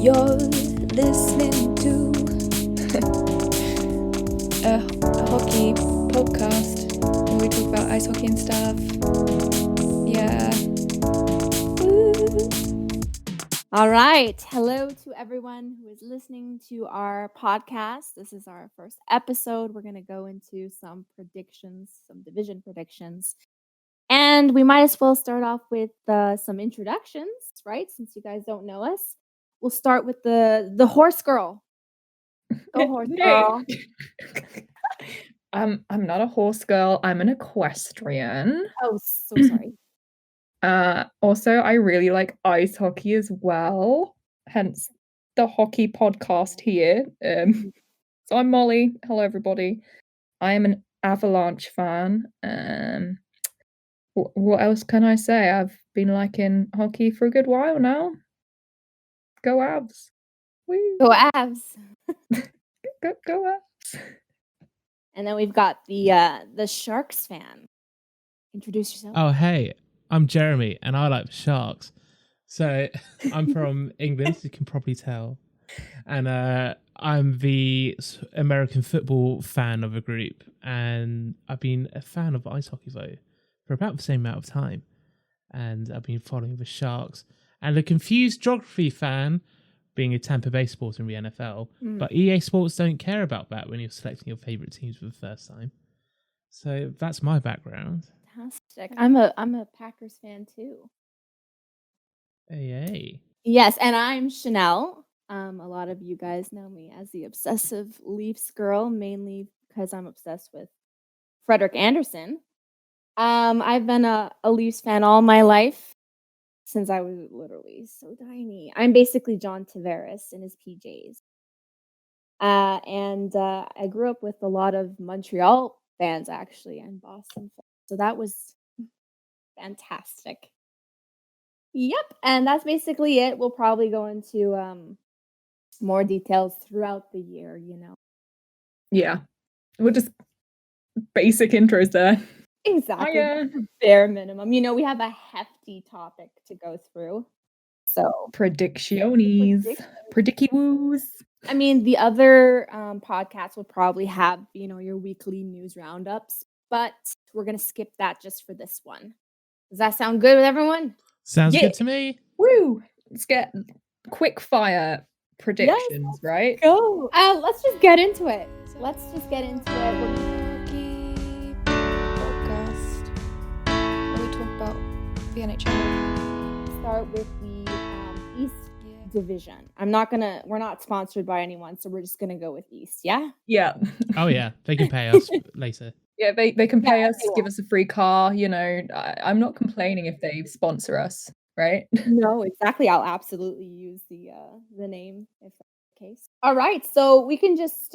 You're listening to a hockey podcast where we talk about ice hockey and stuff. Yeah. Woo. All right. Hello to everyone who is listening to our podcast. This is our first episode. We're going to go into some predictions, some division predictions. And we might as well start off with some introductions, right? Since you guys don't know us. We'll start with the horse girl. Go horse girl. I'm not a horse girl. I'm an equestrian. Oh, so sorry. Also, I really like ice hockey as well. Hence the hockey podcast here. So I'm Molly. Hello, everybody. I am an Avalanche fan. What else can I say? I've been liking hockey for a good while now. Go Avs! Woo. Go Avs. Go Avs! And then we've got the Sharks fan. Introduce yourself. Oh, hey, I'm Jeremy, and I like the Sharks. So I'm from England, you can probably tell. And I'm the American football fan of a group. And I've been a fan of ice hockey, though, for about the same amount of time. And I've been following the Sharks. And a confused geography fan, being a Tampa Bay sport in the NFL. But EA Sports don't care about that when you're selecting your favourite teams for the first time. So that's my background. Fantastic. I'm a Packers fan too. Hey. Yes, and I'm Channelle. A lot of you guys know me as the obsessive Leafs girl, mainly because I'm obsessed with Frederik Andersen. I've been a Leafs fan all my life since I was literally so tiny. I'm basically John Tavares in his PJs. And I grew up with a lot of Montreal fans actually and Boston fans. So that was fantastic. Yep, and that's basically it. We'll probably go into more details throughout the year, you know. Yeah. We're just basic intros there. Exactly. Yeah. The bare minimum. You know, we have a hefty topic to go through. So Predictions. Predicky woos. I mean, the other podcasts will probably have, you know, your weekly news roundups, but we're going to skip that just for this one. Does that sound good with everyone? Sounds good to me. Woo! Let's get quick fire predictions, right? Go. Let's just get into it. Let's just get into it. Hockey podcast where we talk about the NHL. Start with the East Division. We're not sponsored by anyone, so we're just gonna go with East, yeah? Yeah. Oh, yeah. They can pay us later. Yeah, they can pay us, they give us a free car, you know. I'm not complaining if they sponsor us, right? No, exactly. I'll absolutely use the name if that's the case. All right, so we can just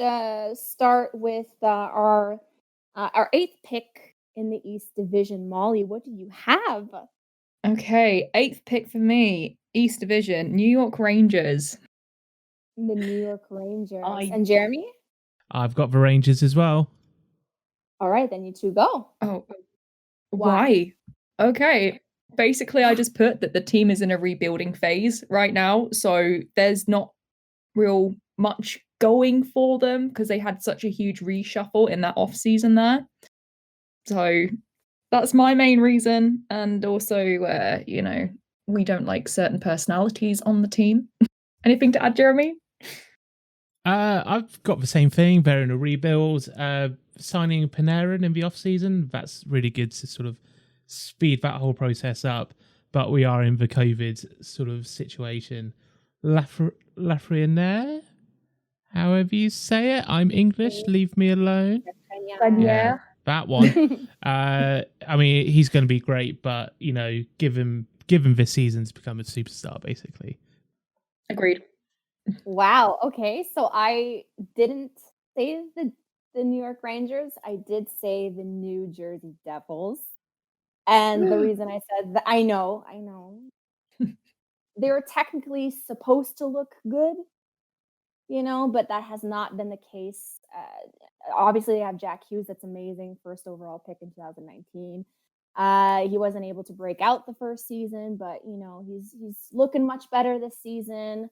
start with our 8th pick in the East Division. Molly, what do you have? Okay, 8th pick for me, East Division, New York Rangers. The New York Rangers. I- And Jeremy? I've got the Rangers as well. All right, then you two go. Oh, Why? why? Okay. Basically, I just put that the team is in a rebuilding phase right now, so there's not real much going for them because they had such a huge reshuffle in that off season there. So that's my main reason, and also, you know, we don't like certain personalities on the team. Anything to add, Jeremy? I've got the same thing. They're in a rebuild. Signing Panarin in the off season, that's really good to sort of speed that whole process up. But we are in the COVID sort of situation. Lafreniere, however you say it. I'm English. Leave me alone. Yeah. That one. I mean, he's going to be great, but you know, give him this season to become a superstar, basically. Agreed. Wow. Okay. So I didn't say the New York Rangers. I did say the New Jersey Devils. And the reason I said that, I know. They were technically supposed to look good, you know, but that has not been the case. Obviously, they have Jack Hughes. That's amazing. First overall pick in 2019. He wasn't able to break out the first season, but, you know, he's looking much better this season.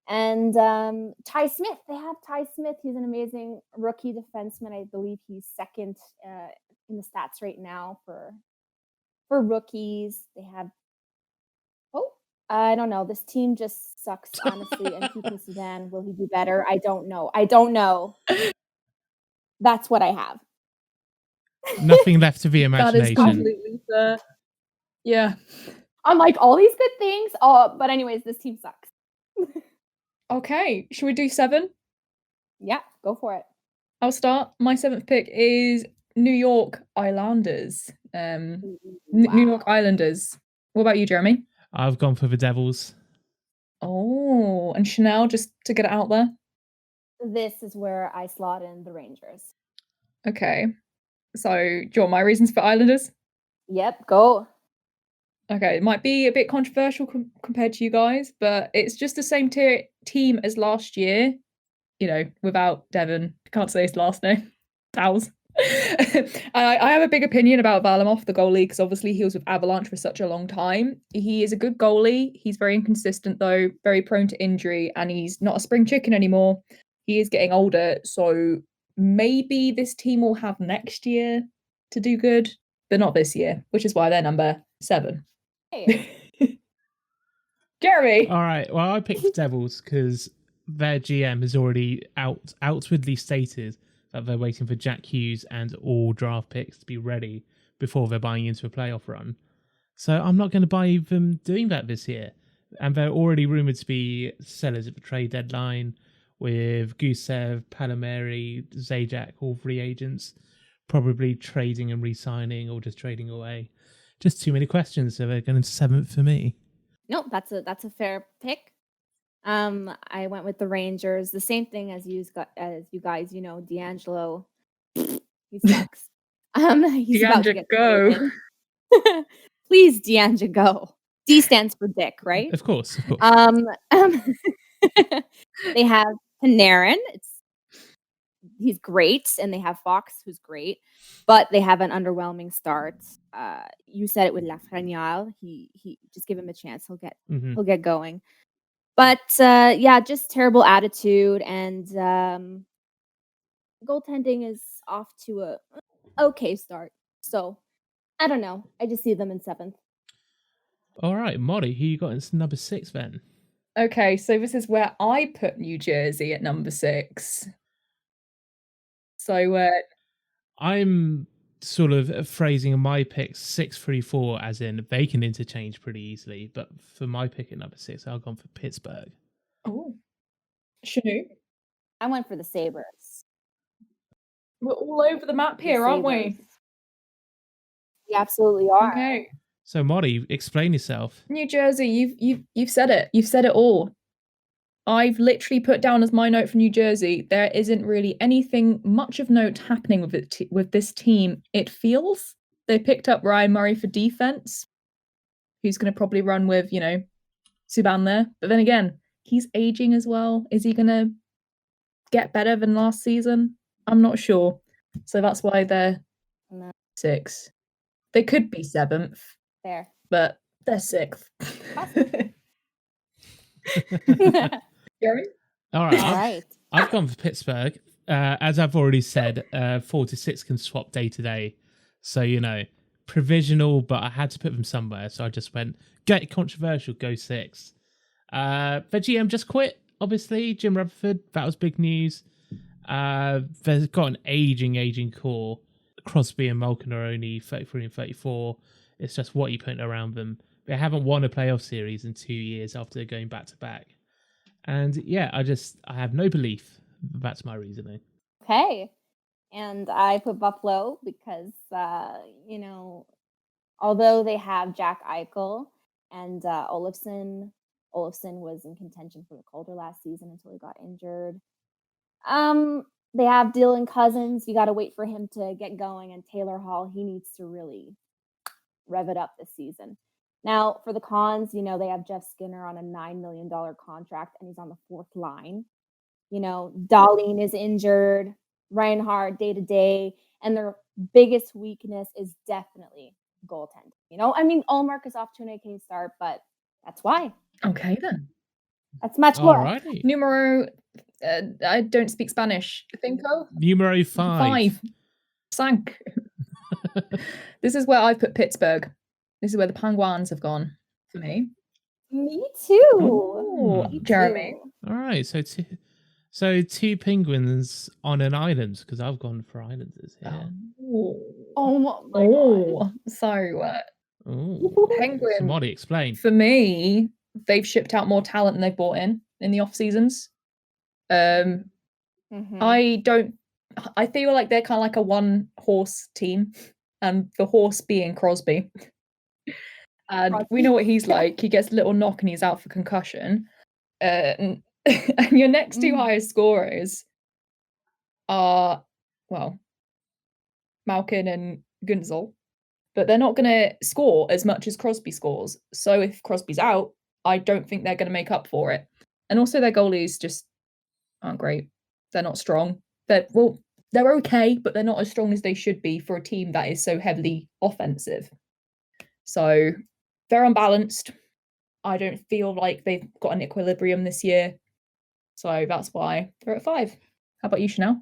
And Ty Smith, they have Ty Smith. He's an amazing rookie defenseman. I believe he's second in the stats right now for rookies. They have I don't know. This team just sucks, honestly. And Keegan Sudan, will he do better? I don't know. That's what I have. Nothing left to the That is imagination. completely fair. Yeah. I'm like, all these good things. Oh, but anyways, this team sucks. Okay, should we do 7? Yeah, go for it. I'll start. My 7th pick is New York Islanders. New York Islanders. What about you, Jeremy? I've gone for the Devils. Oh, and Channelle, just to get it out there. This is where I slot in the Rangers. Okay. So, do you want my reasons for Islanders? Yep, go. Okay, it might be a bit controversial compared to you guys, but it's just the same team as last year. You know, without Devon. Can't say his last name. Towels. I have a big opinion about Varlamov, the goalie, because obviously he was with Avalanche for such a long time. He is a good goalie. He's very inconsistent, though, very prone to injury, and he's not a spring chicken anymore. He is getting older, so maybe this team will have next year to do good, but not this year, which is why they're number 7. Hey. Jeremy! All right, well, I picked the Devils because their GM has already outwardly stated that they're waiting for Jack Hughes and all draft picks to be ready before they're buying into a playoff run. So I'm not going to buy them doing that this year. And they're already rumoured to be sellers at the trade deadline with Gusev, Palmieri, Zajac, all free agents, probably trading and re-signing or just trading away. Just too many questions, so they're going to 7th for me. No, that's a fair pick. I went with the Rangers. The same thing as you guys, you know, D'Angelo. He sucks. He's about to get go. Please, D'Angelo, go. D stands for Dick, right? Of course. They have Panarin. He's great, and they have Fox, who's great, but they have an underwhelming start. You said it with Lafreniere. He just give him a chance. He'll get going. But yeah, just terrible attitude, and goaltending is off to a okay start. So I don't know. I just see them in 7th. Oh. All right, Molly, who you got in number 6 then? Okay, so this is where I put New Jersey at number 6. So I'm sort of phrasing my picks 6-3-4 as in they can interchange pretty easily, but for my pick at number 6, I've gone for Pittsburgh. Oh, Chanu? I went for the Sabres. We're all over the map here, aren't we? We absolutely are. Okay. So, Molly, explain yourself. New Jersey, you've said it. You've said it all. I've literally put down as my note for New Jersey, there isn't really anything much of note happening with this team. It feels they picked up Ryan Murray for defense, who's going to probably run with, you know, Subban there. But then again, he's aging as well. Is he going to get better than last season? I'm not sure. So that's why they're 6. They could be 7th. Fair. But they're 6th. Gary? All right. I've gone for Pittsburgh. As I've already said, 4 to 6 can swap day to day. So, you know, provisional, but I had to put them somewhere. So I just went, get controversial, go 6. The GM just quit, obviously. Jim Rutherford, that was big news. They've got an aging core. Crosby and Malkin are only 33 and 34. It's just what you put around them. They haven't won a playoff series in 2 years after going back to back. And yeah, I have no belief. That's my reasoning. Okay. And I put Buffalo because, you know, although they have Jack Eichel and Olofsson was in contention for the Calder last season until he got injured. They have Dylan Cousins. You got to wait for him to get going. And Taylor Hall, he needs to really rev it up this season. Now, for the cons, you know, they have Jeff Skinner on a $9 million contract, and he's on the 4th line. You know, Dahlin is injured, Reinhardt day-to-day, and their biggest weakness is definitely goaltending. You know, I mean, Allmark is off to an okay start, but that's why. Okay, then. That's much more. Alrighty. Numero, I don't speak Spanish. Cinco? Numero 5. 5. Sank. This is where I put Pittsburgh. This is where the Penguins have gone for me. Me too. Oh, Me Jeremy. too. All right, so two penguins on an island because I've gone for islanders here. Oh my god. Oh, so Oh, Penguin. somebody explain. For me, they've shipped out more talent than they've brought in the off seasons. Mhm. I feel like they're kind of like a one horse team, and the horse being Crosby. And we know what he's like. He gets a little knock and he's out for concussion. And your next two highest scorers are, well, Malkin and Gunzel, but they're not going to score as much as Crosby scores. So if Crosby's out, I don't think they're going to make up for it. And also their goalies just aren't great. They're not strong. They're okay, but they're not as strong as they should be for a team that is so heavily offensive. So they're unbalanced. I don't feel like they've got an equilibrium this year. So that's why they're at 5. How about you, Channelle?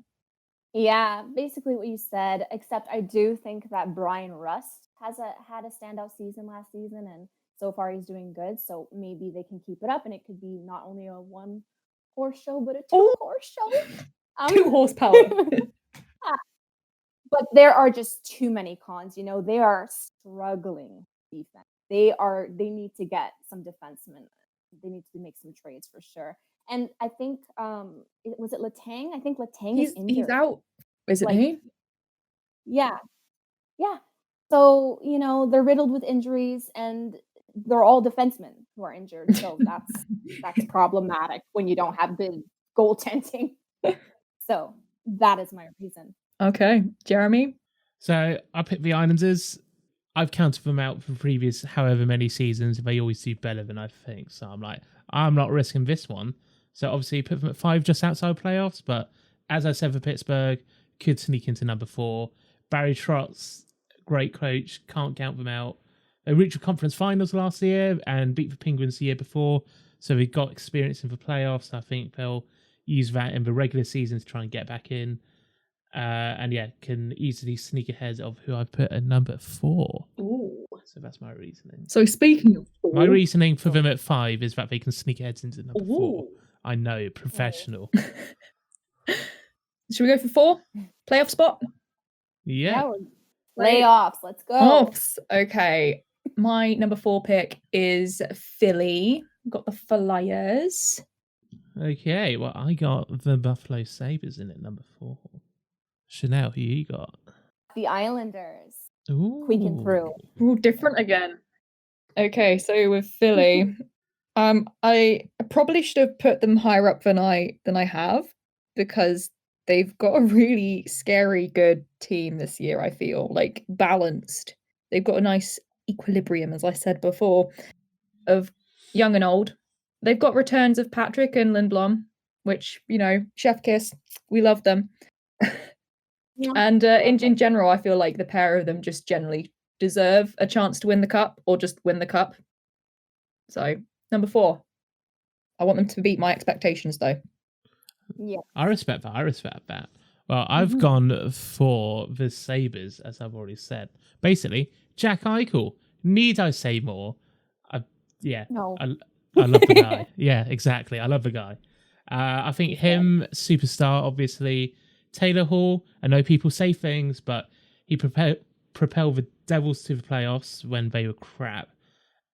Yeah, basically what you said, except I do think that Brian Rust had a standout season last season, and so far he's doing good. So maybe they can keep it up, and it could be not only a 1-horse show, but a 2-horse show. 2 horsepower. But there are just too many cons. They are struggling defense. They need to get some defensemen. They need to make some trades for sure. And I think was it Letang? I think Letang is injured. He's out, isn't he? Yeah. Yeah. So, they're riddled with injuries and they're all defensemen who are injured. So that's problematic when you don't have good goaltending. So that is my reason. Okay. Jeremy? So I picked the Islanders. I've counted them out for previous however many seasons. They always do better than I think. So I'm like, I'm not risking this one. So obviously put them at 5 just outside playoffs. But as I said for Pittsburgh, could sneak into number 4. Barry Trotz, great coach, can't count them out. They reached the conference finals last year and beat the Penguins the year before. So they got experience in the playoffs. I think they'll use that in the regular season to try and get back in. And yeah, can easily sneak ahead of who I put at number 4. Ooh. So that's my reasoning. So speaking of 4, My reasoning for them at 5 is that they can sneak ahead into number 4. Ooh. I know, professional. Should we go for 4? Playoff spot? Yeah. Playoffs. Let's go. Offs. Okay. My number 4 pick is Philly. Got the Flyers. Okay, well, I got the Buffalo Sabres in at number 4. Channelle, who you got? The Islanders. Ooh. Squeaking through. Ooh, different again. Okay, so with Philly, I probably should have put them higher up than I have, because they've got a really scary good team this year, I feel, like balanced. They've got a nice equilibrium, as I said before, of young and old. They've got returns of Patrick and Lindblom, which, chef kiss, we love them. And in general, I feel like the pair of them just generally deserve a chance to win the cup, or just win the cup. So, number 4. I want them to beat my expectations, though. Yeah. I respect that. Well, I've gone for the Sabres, as I've already said. Basically, Jack Eichel. Need I say more? No. I love the guy. Yeah, exactly. I love the guy. I think him, superstar, obviously. Taylor Hall, I know people say things, but he propelled the Devils to the playoffs when they were crap.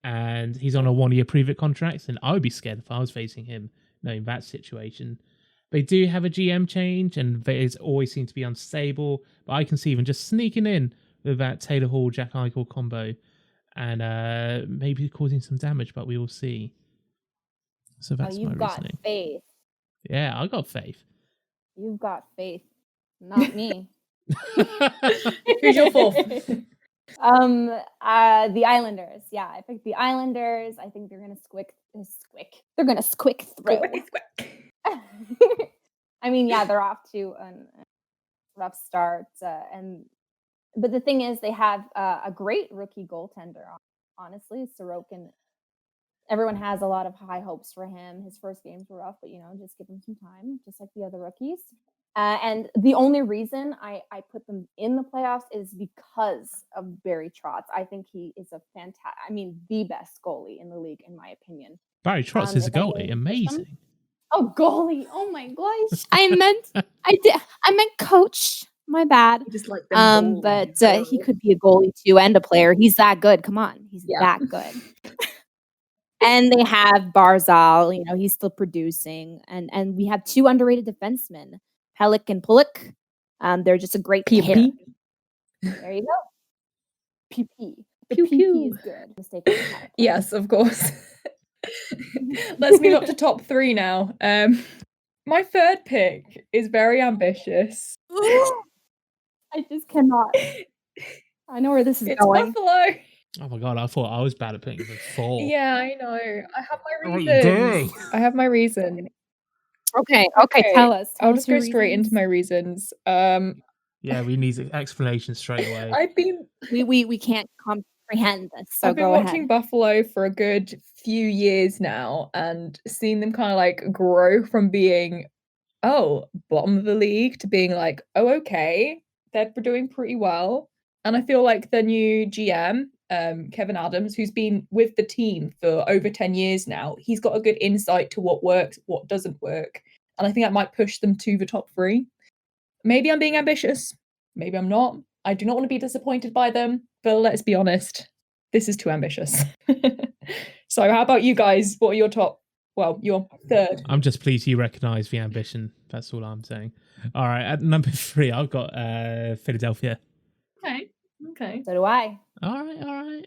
And he's on a 1-year prove-it contract, and I would be scared if I was facing him, knowing that situation. They do have a GM change, and they always seem to be unstable, but I can see them just sneaking in with that Taylor Hall, Jack Eichel combo, and maybe causing some damage, but we will see. So that's my reasoning. You've got faith. Yeah, I got faith. You've got faith. Not me. Who's your 4th? The Islanders. Yeah, I picked the Islanders. I think they're gonna They're gonna squick through. I mean, yeah, they're off to a rough start, but the thing is, they have a great rookie goaltender. Honestly, Sorokin everyone has a lot of high hopes for him. His first games were rough, but just give him some time, just like the other rookies. And the only reason I put them in the playoffs is because of Barry Trotz. I think he is the best goalie in the league, in my opinion. Barry Trotz is a if anyone goalie. can push them- Amazing. Oh, goalie! Oh my gosh! I meant coach. My bad. You just like them But he could be a goalie too and a player. He's that good. Come on, he's that good. And they have Barzal. He's still producing, and we have two underrated defensemen, Pellick and Pullock. They're just a great pair. PP. There you go. PP. The Pew, PP pew. is good. Mistake on the power play. Yes, of course. Let's move up to top 3 now. My third pick is very ambitious. I just cannot. I know where this is It's going. Buffalo. Oh my god, I thought I was bad at picking the 4. Yeah, I know. I have my Oh, you reasons. do. I have my reason. Okay, tell us. I'll just go straight into my reasons. Yeah, we need an explanation straight away. I've been We can't comprehend this, so I've been go watching ahead. Buffalo for a good few years now and seen them kind of like grow from being bottom of the league to being like, okay, they're doing pretty well. And I feel like the new GM, Kevin Adams, who's been with the team for over 10 years now, he's got a good insight to what works, what doesn't work. And I think that might push them to the top 3. Maybe I'm being ambitious. Maybe I'm not. I do not want to be disappointed by them, but let's be honest, this is too ambitious. So how about you guys? What are your your third? I'm just pleased you recognise the ambition. That's all I'm saying. All right, at number 3, I've got Philadelphia. Okay. So do I. All right.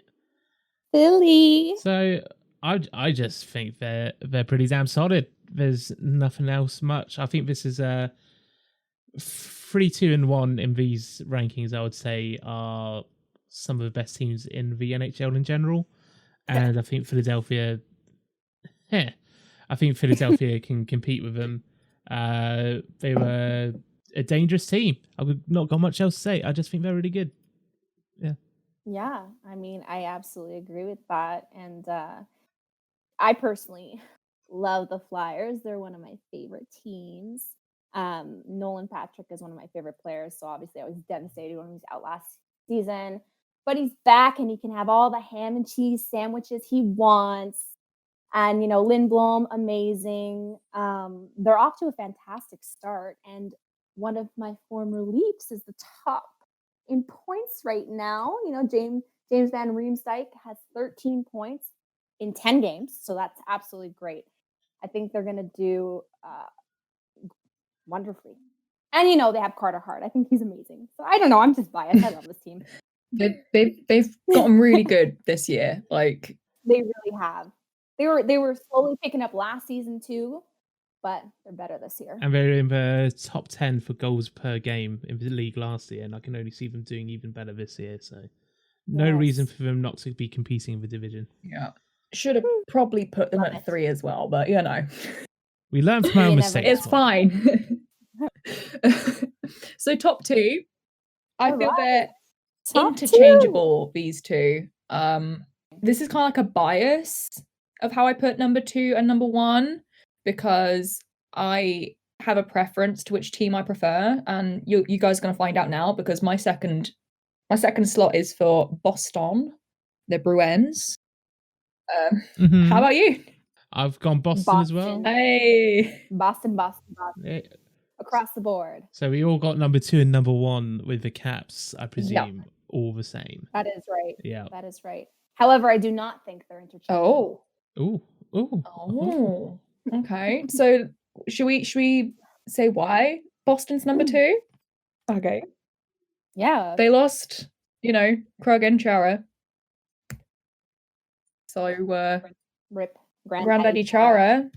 Philly. So I just think they're pretty damn solid. There's nothing else much. I think this is 3, 2, and 1 in these rankings. I would say are some of the best teams in the NHL in general, and I think Philadelphia. I think Philadelphia can compete with them. They were a dangerous team. I've not got much else to say. I just think they're really good. Yeah, I absolutely agree with that. And I personally love the Flyers. They're one of my favorite teams. Nolan Patrick is one of my favorite players. So obviously I was devastated when he was out last season. But he's back and he can have all the ham and cheese sandwiches he wants. And, Lindblom, amazing. They're off to a fantastic start. And one of my former Leafs is the top in points right now. James Van Riemsdyk has 13 points in 10 games. So that's absolutely great. I think they're going to do wonderfully. And, they have Carter Hart. I think he's amazing. So I don't know. I'm just biased. I love this team. They've gotten really good this year. Like They really have. They were slowly picking up last season too, but they're better this year. And they're in the top 10 for goals per game in the league last year, and I can only see them doing even better this year. So no reason for them not to be competing in the division. Yeah. Should have probably put them at 3 as well, but We learned from our mistakes. It's fine. So top 2, I feel they're interchangeable, these two. This is kind of like a bias of how I put number 2 and number 1 because I have a preference to which team I prefer, and you guys are going to find out now because my second slot is for Boston, the Bruins. How about you? I've gone Boston as well. Hey, Boston. Yeah. Across the board. So we all got number 2 and number 1 with the Caps, I presume, all the same. That is right. Yeah. That is right. However, I do not think they're interchangeable. Oh. Okay. So should we say why Boston's number 2? Okay. Yeah. They lost, Krug and Chara. So Rip. Granddaddy Chara.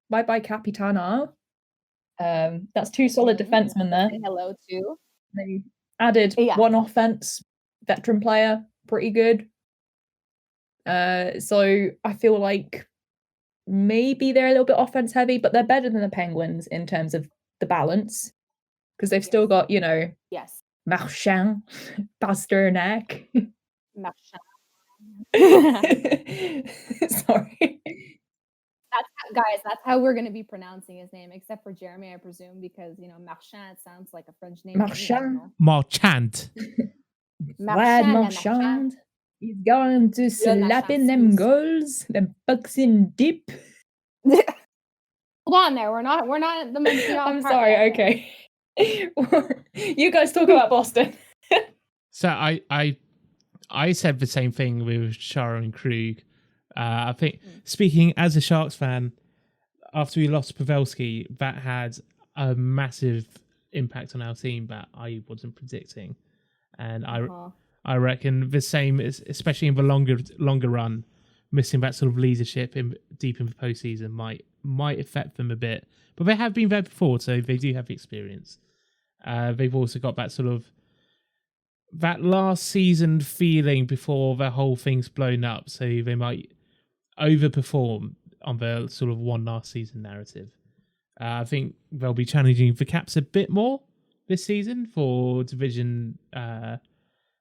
Bye Capitana. That's 2 solid defensemen there. Say hello to. They added 1 offense, veteran player, pretty good. So I feel like maybe they're a little bit offense heavy, but they're better than the Penguins in terms of the balance because they've still got, Yes. Marchand, Pasternak. Marchand. Sorry. That's how we're going to be pronouncing his name, except for Jeremy, I presume, because, Marchand sounds like a French name. Marchand. Marchand. Vlad Marchand. He's going to slap in them goals, them pucks in deep. Hold on there. We're not at the Montreal I'm part sorry, yet, okay. You guys talk about Boston. So I said the same thing with Chara and Krug. I think, speaking as a Sharks fan, after we lost Pavelski, that had a massive impact on our team that I wasn't predicting. And I reckon the same, especially in the longer run, missing that sort of leadership deep in the postseason might affect them a bit. But they have been there before, so they do have the experience. They've also got that sort of that last season feeling before the whole thing's blown up, so they might overperform on the sort of one last season narrative. I think they'll be challenging the Caps a bit more this season for division,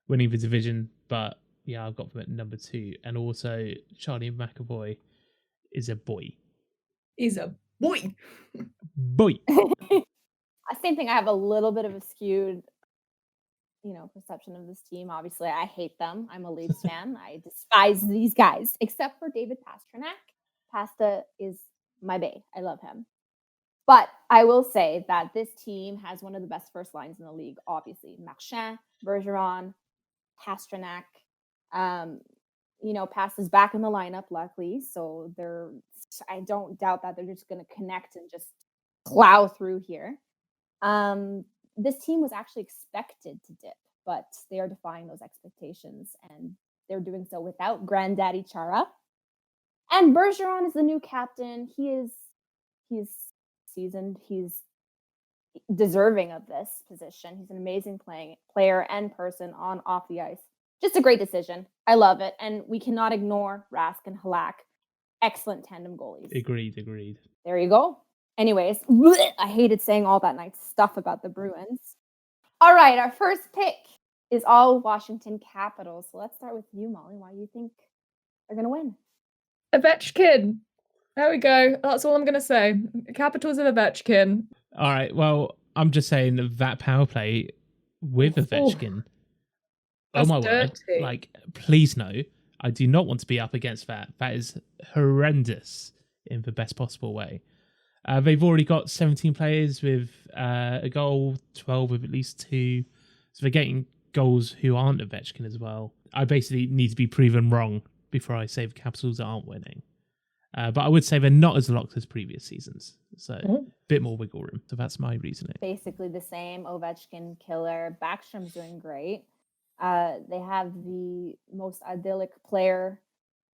winning the division. But yeah, I've got them at number 2, and also Charlie McAvoy is a boy. He's a boy. Boy. Same thing. I have a little bit of a skewed, perception of this team. Obviously, I hate them. I'm a Leafs fan. I despise these guys, except for David Pastrnak. Pasta is my bae. I love him. But I will say that this team has one of the best first lines in the league, obviously. Marchand, Bergeron, Pastrnak. Pasta's back in the lineup, luckily. So I don't doubt that they're just going to connect and just plow through here. This team was actually expected to dip, but they are defying those expectations, and they're doing so without Granddaddy Chara. And Bergeron is the new captain. He's seasoned. He's deserving of this position. He's an amazing player and person on off the ice. Just a great decision. I love it, and we cannot ignore Rask and Halak. Excellent tandem goalies. Agreed. There you go. Anyways, I hated saying all that nice stuff about the Bruins. All right, our first pick is all Washington Capitals. So let's start with you, Molly. Why do you think they're going to win? Ovechkin. There we go. That's all I'm going to say. Capitals of Ovechkin. All right, well, I'm just saying that power play with Ovechkin. Oh my word. Like, please no. I do not want to be up against that. That is horrendous in the best possible way. They've already got 17 players with a goal, 12 with at least 2. So they're getting goals who aren't Ovechkin as well. I basically need to be proven wrong before I say the Capitals aren't winning. But I would say they're not as locked as previous seasons. So a bit more wiggle room. So that's my reasoning. Basically the same. Ovechkin killer. Backstrom's doing great. They have the most idyllic player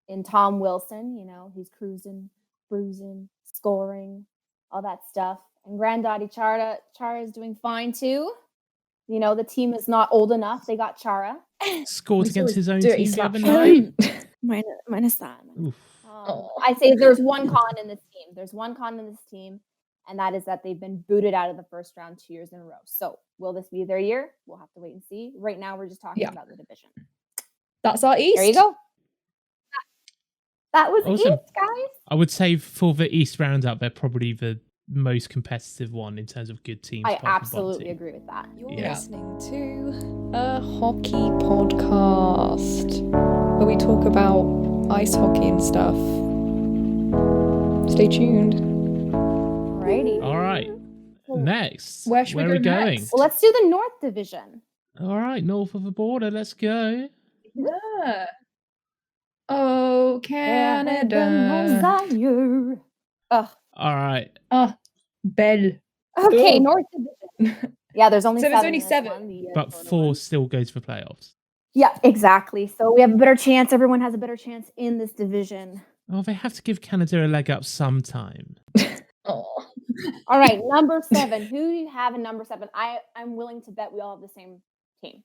in Tom Wilson. He's cruising, bruising, scoring, all that stuff. And Granddaddy Chara is doing fine too. The team is not old enough. They got Chara. Scored against his own team the other night. Minus that. Oh. I say there's one con in this team. There's one con in this team, and that is that they've been booted out of the first round 2 years in a row. So will this be their year? We'll have to wait and see. Right now, we're just talking about the division. That's our East. There you go. That was Awesome. it, guys. I would say for the East roundup, they're probably the most competitive one in terms of good teams. I absolutely agree with that. You're listening to a hockey podcast where we talk about ice hockey and stuff. Stay tuned. Alrighty. All right. Next. Where should we go going? next? Well, let's do the North Division. All right, north of the border. Let's go. Yeah. Oh, Canada. Ugh. All right. Belle. Okay, Ooh. North Division. Yeah, there's only So 7. there's only in this 7. one, But 4 still go to the playoffs. Yeah, exactly. So we have a better chance. Everyone has a better chance in this division. Oh, they have to give Canada a leg up sometime. Oh. All right, number 7. Who do you have in number 7? I'm willing to bet we all have the same team.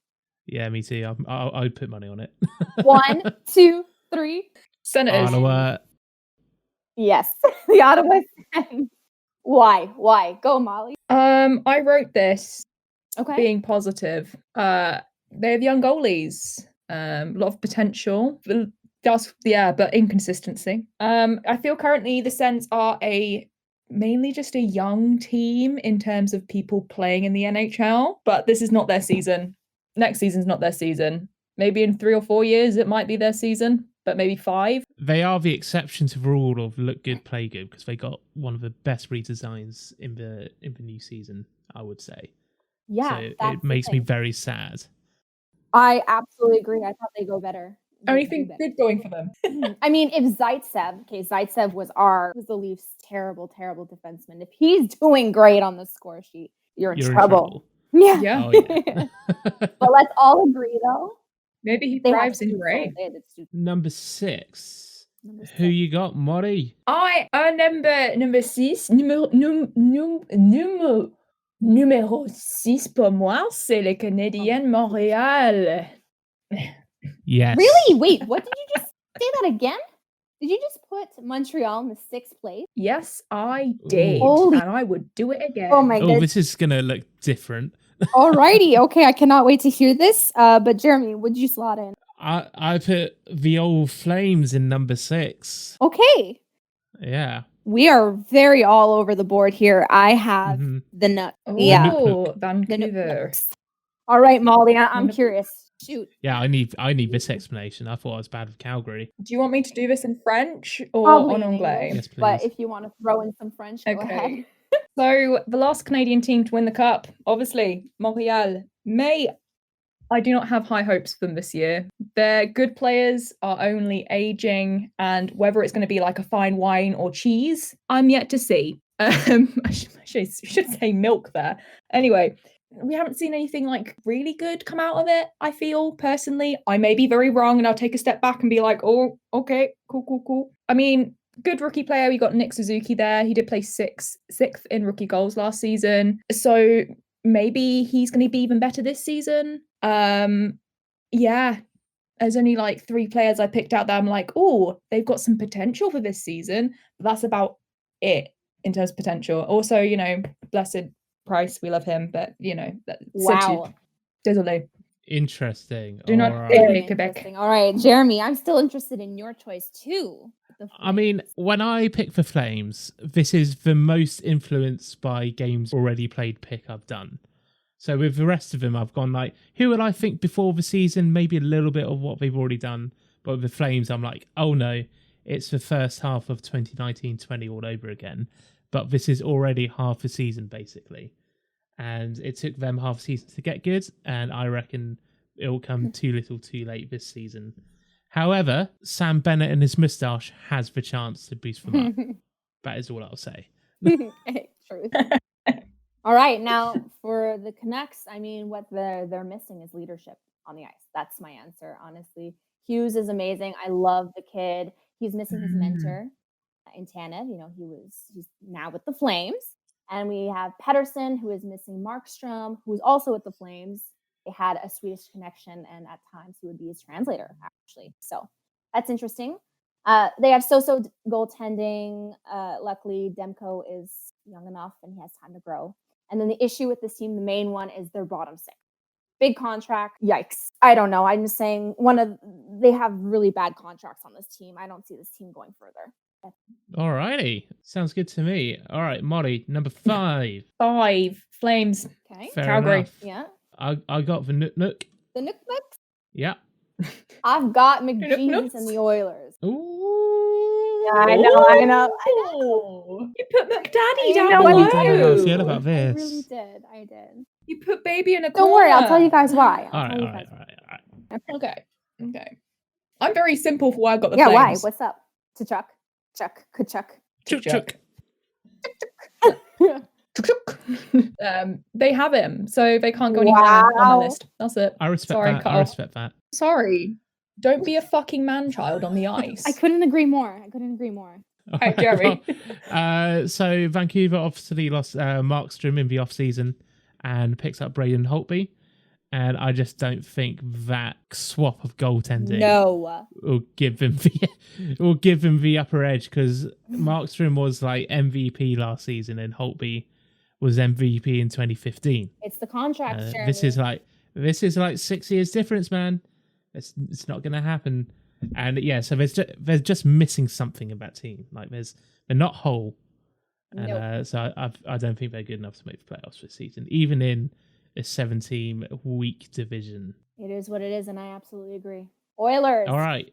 Yeah, me too. I'd put money on it. 1, 2, 3. Senators. Ottawa. Yes, the Ottawa Sens. Why? Go, Molly. I wrote this Okay. being positive. They have young goalies. A lot of potential. But inconsistency. I feel currently the Sens are mainly just a young team in terms of people playing in the NHL, but this is not their season. Next season's not their season. Maybe in 3 or 4 years it might be their season, but maybe 5. They are the exception to the rule of look good, play good, because they got one of the best redesigns in the new season, I would say. Yeah, So it makes me very sad. I absolutely agree. I thought they go better. Anything good going for them? I mean, if Zaitsev was the Leafs' terrible defenseman. If he's doing great on the score sheet, you're in trouble. Yeah. Oh, yeah. But let's all agree, though. Maybe he thrives in rain. Number 6. Who you got, Mori? I number 6. Numéro 6 pour moi, c'est le Canadien Montréal. Yes. Really? Wait, what did you just say that again? Did you just put Montreal in the 6th place? Yes, I did. Holy- and I would do it again. Oh my Oh, goodness. this is going to look different. Alrighty, okay, I cannot wait to hear this. But Jeremy, would you slot in? I put the old Flames in number 6. Okay. Yeah. We are very all over the board here. I have the Nuts. Yeah. Oh, Vancouver. Nuts. All right, Molly, I'm curious. Shoot. Yeah, I need this explanation. I thought I was bad with Calgary. Do you want me to do this in French or Probably en in anglais? English, Yes, please. but if you want to throw in some French, go ahead. Okay. So the last Canadian team to win the cup, obviously Montreal. I do not have high hopes for them this year. Their good players are only aging, and whether it's going to be like a fine wine or cheese, I'm yet to see. I should say milk there. Anyway, we haven't seen anything like really good come out of it, I feel, personally. I may be very wrong, and I'll take a step back and be like, oh, okay, cool. I mean, good rookie player. We got Nick Suzuki there. He did play sixth in rookie goals last season. So maybe he's going to be even better this season. Yeah, there's only like 3 players I picked out that I'm like, oh, they've got some potential for this season. But that's about it in terms of potential. Also, blessed Price, we love him, but Wow. Désolé. Interesting. Do not All take right. me, Quebec. All right, Jeremy, I'm still interested in your choice too. I mean, when I pick for Flames, this is the most influenced by games already played pick I've done. So with the rest of them, I've gone like, who would I think before the season? Maybe a little bit of what they've already done. But with the Flames, I'm like, oh no, it's the first half of 2019-20 all over again. But this is already half a season, basically. And it took them half a season to get good. And I reckon it will come too little too late this season. However, Sam Bennett and his moustache has the chance to boost them up. That is all I'll say. Truth. All right, now for the Canucks, I mean, what they're missing is leadership on the ice. That's my answer, honestly. Hughes is amazing. I love the kid. He's missing his mentor in Tanev. He's now with the Flames. And we have Pettersson, who is missing Markstrom, who's also with the Flames. They had a Swedish connection, and at times he would be his translator, actually. So that's interesting. They have so-so goaltending. Luckily, Demko is young enough, and he has time to grow. And then the issue with this team, the main one, is their bottom 6. Big contract. Yikes. I don't know. I'm just saying they have really bad contracts on this team. I don't see this team going further. All righty. Sounds good to me. All right, Molly, number 5. 5. Flames. Okay. Fair Calgary. enough. Yeah. I got the Nook. The Nook. Yeah. I've got McGee's and the Oilers. Ooh. Yeah, I know. You put McDaddy down know below. what I don't know how I feel about I this. really did. I did. You put baby in a Don't worry, I'll tell you guys why. All right. Okay. I'm very simple for why I got the Yeah, why? Flames. What's up? To Chuck. Chuck. They have him, so they can't go any higher on my list. That's it. I respect Sorry, that. Carl. I respect that. Sorry. Don't be a fucking man-child on the ice. I couldn't agree more. All right, Jeremy. So Vancouver obviously lost Markstrom in the off-season and picks up Braden Holtby. And I just don't think that swap of goaltending will give them the upper edge, because Markstrom was like MVP last season and Holtby was MVP in 2015. It's the contract. This is like 6 years difference, man. It's not going to happen. And yeah, so there's just missing something in that team. Like they're not whole, and Nope. so I don't think they're good enough to make the playoffs this season, even in a 17 week division. It is what it is, and I absolutely agree. Oilers. All right,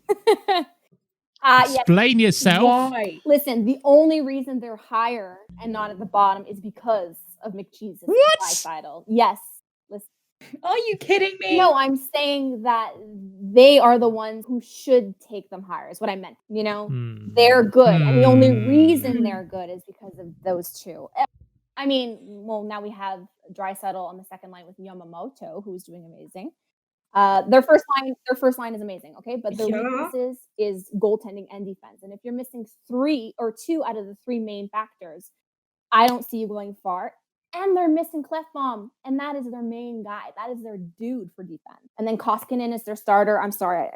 Yes. explain yourself. Why? Listen, the only reason they're higher and not at the bottom is because of McCheese. What? Dreisaitl. Yes. Listen. Are you kidding me? No, I'm saying that they are the ones who should take them higher, is what I meant. You know, they're good. And the only reason they're good is because of those two. I mean, well, now we have Dreisaitl on the second line with Yamamoto, who's doing amazing. Their first line is amazing, okay? But their weaknesses is goaltending and defense. And if you're missing 2 out of the 3 main factors, I don't see you going far. And they're missing Clefbaum, and that is their main guy. That is their dude for defense. And then Koskinen is their starter. I'm sorry,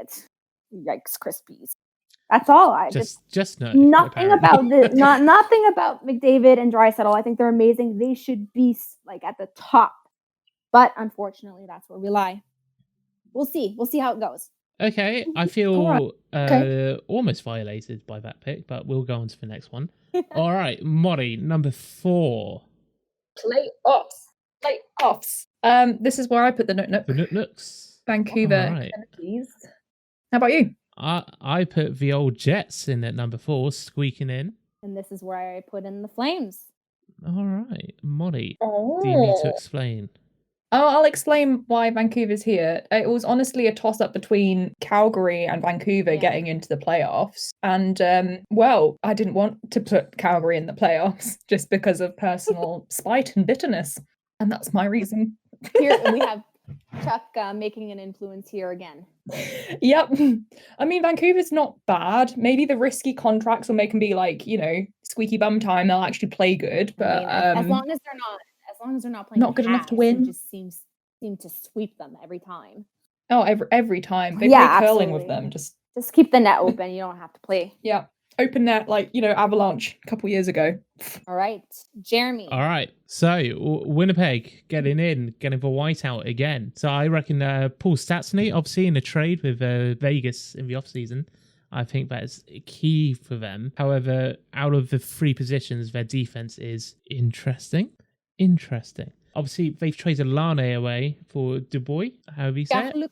yikes, Krispies. That's all. I just no. nothing apparently. about nothing about McDavid and Draisaitl. I think they're amazing. They should be like at the top, but unfortunately, that's where we lie. We'll see. We'll see how it goes. Okay, I feel All right. almost violated by that pick, but we'll go on to the next one. All right, Mori, number 4. Playoffs. This is where I put the nook. The Nooks. Vancouver. All right. Canucks. How about you? I put the old Jets in at number 4, squeaking in. And this is where I put in the Flames. All right, Mori, do you need to explain? I'll explain why Vancouver's here. It was honestly a toss-up between Calgary and Vancouver getting into the playoffs. And, well, I didn't want to put Calgary in the playoffs just because of personal spite and bitterness. And that's my reason. Here we have Chuck making an influence here again. Yep. I mean, Vancouver's not bad. Maybe the risky contracts will make them be like, squeaky bum time. They'll actually play good. But as long as they're not playing not good enough to win. It just seem to sweep them every time. Oh, every time. They play curling with them. Just keep the net open. You don't have to play. Yeah. Open net, like, Avalanche a couple years ago. All right. Jeremy. All right. So, Winnipeg getting the whiteout again. So, I reckon Paul Stastny, obviously in a trade with Vegas in the offseason, I think that is key for them. However, out of the 3 positions, their defense is interesting. Obviously, they've traded Lane away for Dubois. How do you say it?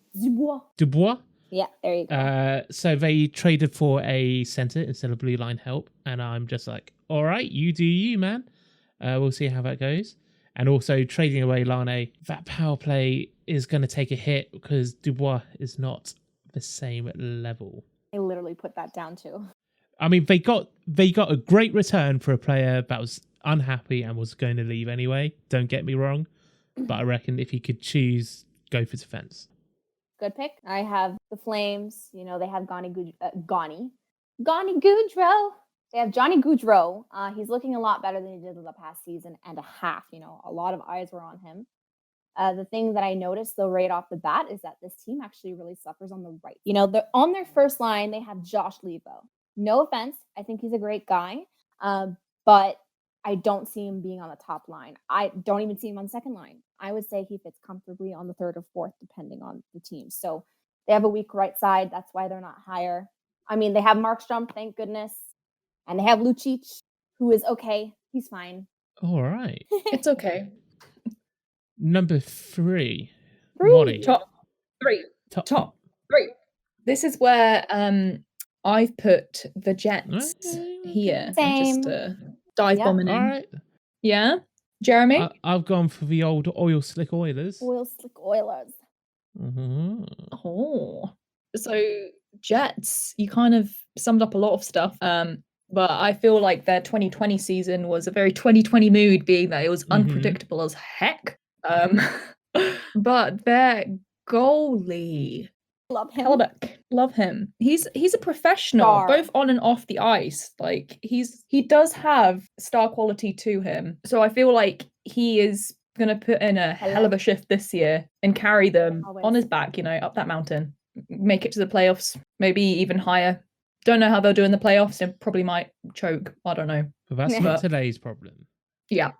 Dubois. Yeah, there you go. So they traded for a center instead of blue line help, and I'm just like, all right, you do you, man. We'll see how that goes. And also trading away Lane, that power play is going to take a hit because Dubois is not the same level. I literally put that down too. I mean, they got a great return for a player that was unhappy and was going to leave anyway. Don't get me wrong, but I reckon if you could choose, go for defense. Good pick. I have the Flames. They have Johnny Gaudreau. They have Johnny Gaudreau. He's looking a lot better than he did in the past season and a half. A lot of eyes were on him. The thing that I noticed, though, right off the bat is that this team actually really suffers on the right. On their first line, they have Josh Levo. No offense. I think he's a great guy. But I don't see him being on the top line. I don't even see him on the second line. I would say he fits comfortably on the third or fourth, depending on the team. So they have a weak right side. That's why they're not higher. I mean, they have Markstrom, thank goodness. And they have Lucic, who is okay. He's fine. All right. It's okay. Number 3. Three. Top 3. Top 3. This is where I've put the Jets here. Same. Just dive bombing in. All right. Yeah? Jeremy? I've gone for the old Oil Slick Oilers. Oil Slick Oilers. Mm-hmm. Oh. So, Jets, you kind of summed up a lot of stuff. But I feel like their 2020 season was a very 2020 mood, being that it was unpredictable as heck. But their goalie, Love him. Hellebuck, love him. He's a professional, Star. both on and off the ice. Like he does have star quality to him. So I feel like he is gonna put in a hell of a shift this year and carry them on his back, up that mountain, make it to the playoffs, maybe even higher. Don't know how they'll do in the playoffs. They probably might choke. I don't know. But that's not today's problem. Yeah.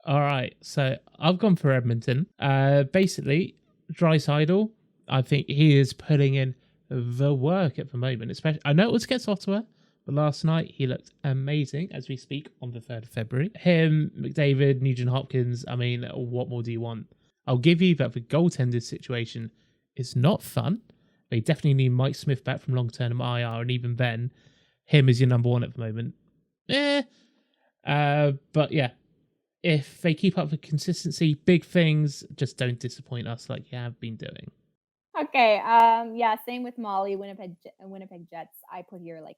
All right. So I've gone for Edmonton. Basically, Draisaitl, I think he is putting in the work at the moment. Especially, I know it was against Ottawa, but last night he looked amazing as we speak on the 3rd of February. Him, McDavid, Nugent Hopkins, I mean, what more do you want? I'll give you that the goaltender situation is not fun. They definitely need Mike Smith back from long-term IR, and even then, him is your number one at the moment. But yeah, if they keep up the consistency, big things, just don't disappoint us like you have been doing. Okay. Yeah. Same with Molly. Winnipeg Jets. I put here like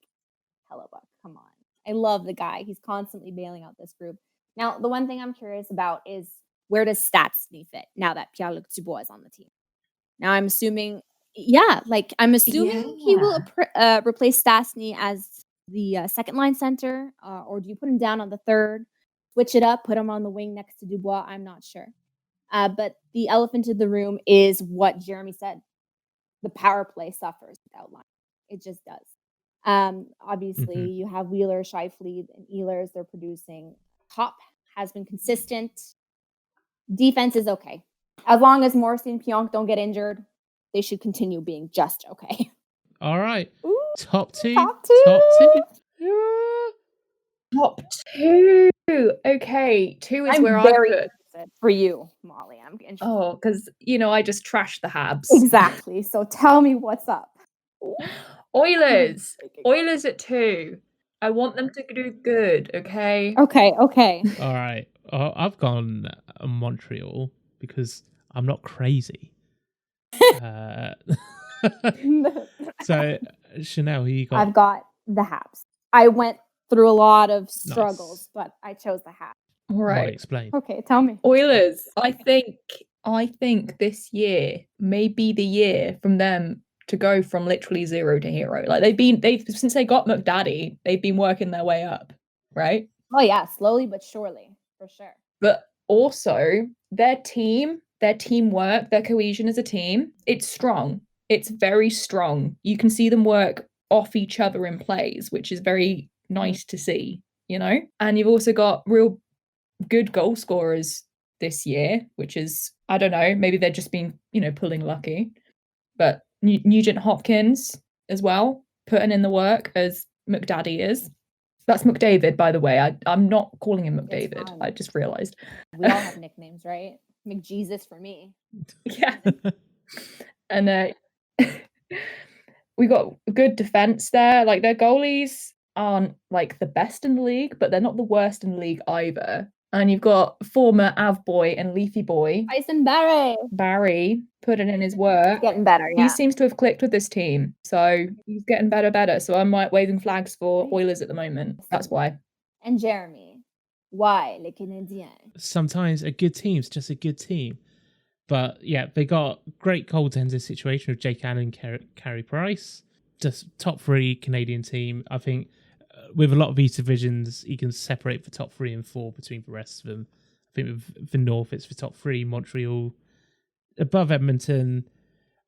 Hellebuck. Come on. I love the guy. He's constantly bailing out this group. Now, the one thing I'm curious about is where does Stastny fit now that Pierre-Luc Dubois is on the team? Now, I'm assuming, he will replace Stastny as the second line center, or do you put him down on the third, switch it up, put him on the wing next to Dubois? I'm not sure. But the elephant in the room is what Jeremy said. The power play suffers without line. It just does. Obviously, you have Wheeler, Scheifele, and Ehlers. They're producing. Top has been consistent. Defense is okay. As long as Morrissey and Pionk don't get injured, they should continue being just okay. All right. Ooh, Top two. top two. Top 2. Okay, 2 is I'm where I very put. interested for you, Molly. I'm interested. Oh, because I just trashed the Habs. Exactly. So tell me what's up. Oilers. Oilers at 2. I want them to do good, okay? Okay. All right. I've gone Montreal because I'm not crazy. So, Channelle, who you got? I've got the Habs. I went through a lot of struggles, but I chose the Habs. All Molly, right. explain. Okay, tell me. Oilers. I think this year may be the year from them to go from literally 0 to hero. Like they've since they got McDaddy, they've been working their way up, right? Oh yeah, slowly but surely, for sure. But also their teamwork, their cohesion as a team, it's strong. It's very strong. You can see them work off each other in plays, which is very nice to see, And you've also got real good goal scorers this year, which is, I don't know, maybe they've just been, pulling lucky. But Nugent Hopkins as well, putting in the work as McDaddy is. That's McDavid, by the way. I'm not calling him McDavid. I just realized. We all have nicknames, right? McJesus for me. Yeah. And we got good defense there. Like their goalies aren't like the best in the league, but they're not the worst in the league either. And you've got former Av boy and Leafy boy Tyson Barry putting in his work. Getting better, yeah. He seems to have clicked with this team, so he's getting better. So I'm like waving flags for Oilers at the moment. That's why. And Jeremy, why les Canadiens? Sometimes a good team's just a good team. But yeah, they got great goaltender situation with Jake Allen, Carey Price. Just top 3 Canadian team. I think with a lot of these divisions, you can separate the top 3 and 4 between the rest of them. I think with the North, it's the top 3, Montreal, above Edmonton.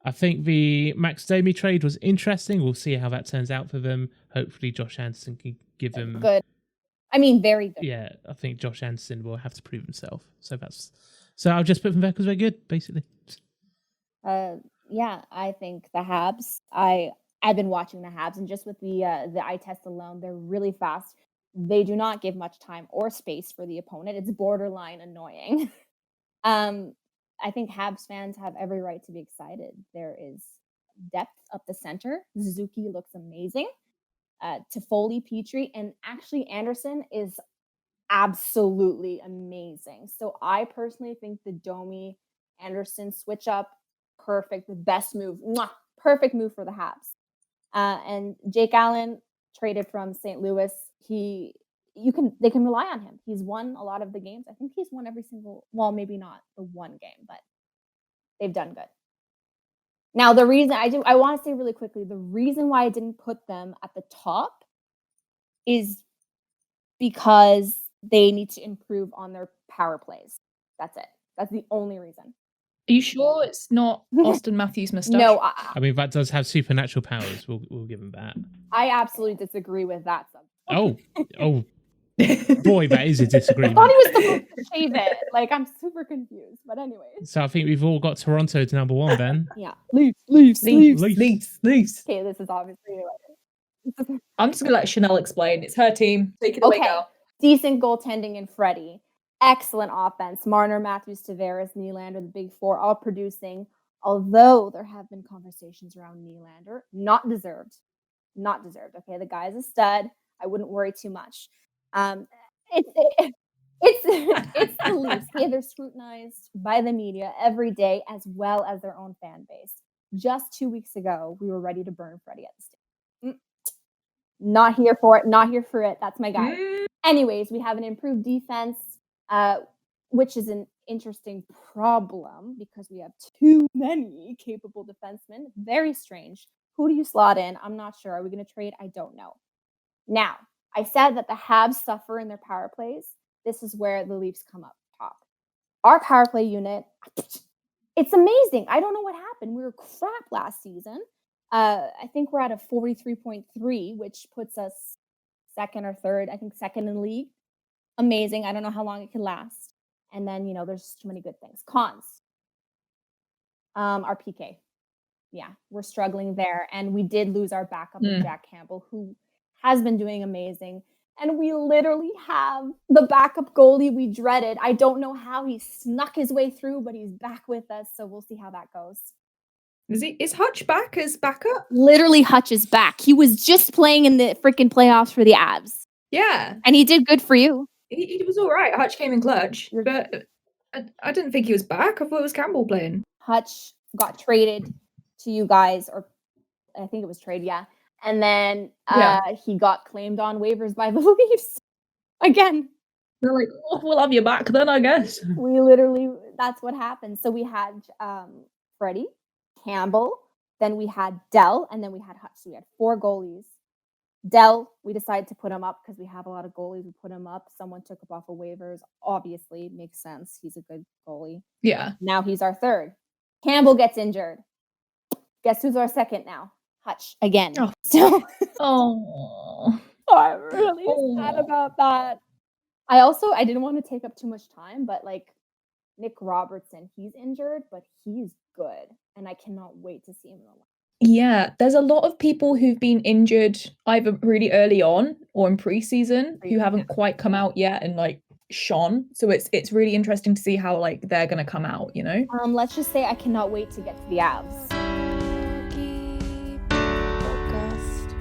I think the Max Domi trade was interesting. We'll see how that turns out for them. Hopefully Josh Anderson can give them... Good. I mean, very good. Yeah, I think Josh Anderson will have to prove himself. So I'll just put them there because they're good, basically. Yeah, I think the Habs. I've been watching the Habs, and just with the eye test alone, they're really fast. They do not give much time or space for the opponent. It's borderline annoying. I think Habs fans have every right to be excited. There is depth up the center. Suzuki looks amazing. Toffoli, Petrie, and actually Anderson is absolutely amazing. So I personally think the Domi Anderson switch up, perfect, the best move, perfect move for the Habs. And Jake Allen traded from St. Louis. They can rely on him. He's won a lot of the games. I think he's won every single, well, maybe not the one game, but they've done good. Now, the reason I want to say really quickly, the reason why I didn't put them at the top is because they need to improve on their power plays. That's it. That's the only reason. Are you sure it's not Austin Matthews' mustache? No, I mean, that does have supernatural powers. We'll give him that. I absolutely disagree with that. Oh, Boy, that is a I thought disagreement. he was supposed to shave it. Like, I'm super confused. But anyways. So I think we've all got Toronto to number 1 then. Yeah. Leafs. Leafs. Okay, this is obviously... I'm just gonna let Channelle explain. It's her team. Take it away, Okay. girl. Decent goaltending in Freddie. Excellent offense. Marner, Matthews, Tavares, Nylander, the big four, all producing. Although there have been conversations around Nylander. Not deserved. Okay, the guy's a stud. I wouldn't worry too much. It's the Leafs. Okay, they're scrutinized by the media every day as well as their own fan base. Just 2 weeks ago, we were ready to burn Freddie at the stadium. Not here for it. That's my guy. Anyways, we have an improved defense, which is an interesting problem because we have too many capable defensemen. Very strange. Who do you slot in? I'm not sure. Are we going to trade? I don't know. Now, I said that the Habs suffer in their power plays. This is where the Leafs come up top. Our power play unit, it's amazing. I don't know what happened. We were crap last season. I think we're at a 43.3, which puts us second or third. I think second in the league. Amazing. I don't know how long it can last. And then, there's too many good things. Cons. Our PK. Yeah, we're struggling there. And we did lose our backup in Jack Campbell, who has been doing amazing. And we literally have the backup goalie we dreaded. I don't know how he snuck his way through, but he's back with us. So we'll see how that goes. Is Hutch back as backup? Literally, Hutch is back. He was just playing in the freaking playoffs for the Avs. Yeah. And he did good for you. He was all right. Hutch came in clutch. But I didn't think he was back. I thought it was Campbell playing. Hutch got traded to you guys, or I think it was trade, yeah. And then he got claimed on waivers by the Leafs. Again. They're like, oh, we'll have you back then, I guess. That's what happened. So we had Freddie, Campbell, then we had Dell, and then we had Hutch. So we had 4 goalies. Dell, we decided to put him up because we have a lot of goalies. We put him up. Someone took him off of waivers. Obviously, it makes sense. He's a good goalie. Yeah. Now he's our 3rd. Campbell gets injured. Guess who's our 2nd now? Hutch again. Oh. So I'm really sad about that. I didn't want to take up too much time, but Nick Robertson, he's injured, but he's good. And I cannot wait to see him in the line. Yeah, there's a lot of people who've been injured either really early on or in preseason who haven't quite come out yet and shone. So it's really interesting to see how they're gonna come out, Let's just say I cannot wait to get to the Avs. Podcast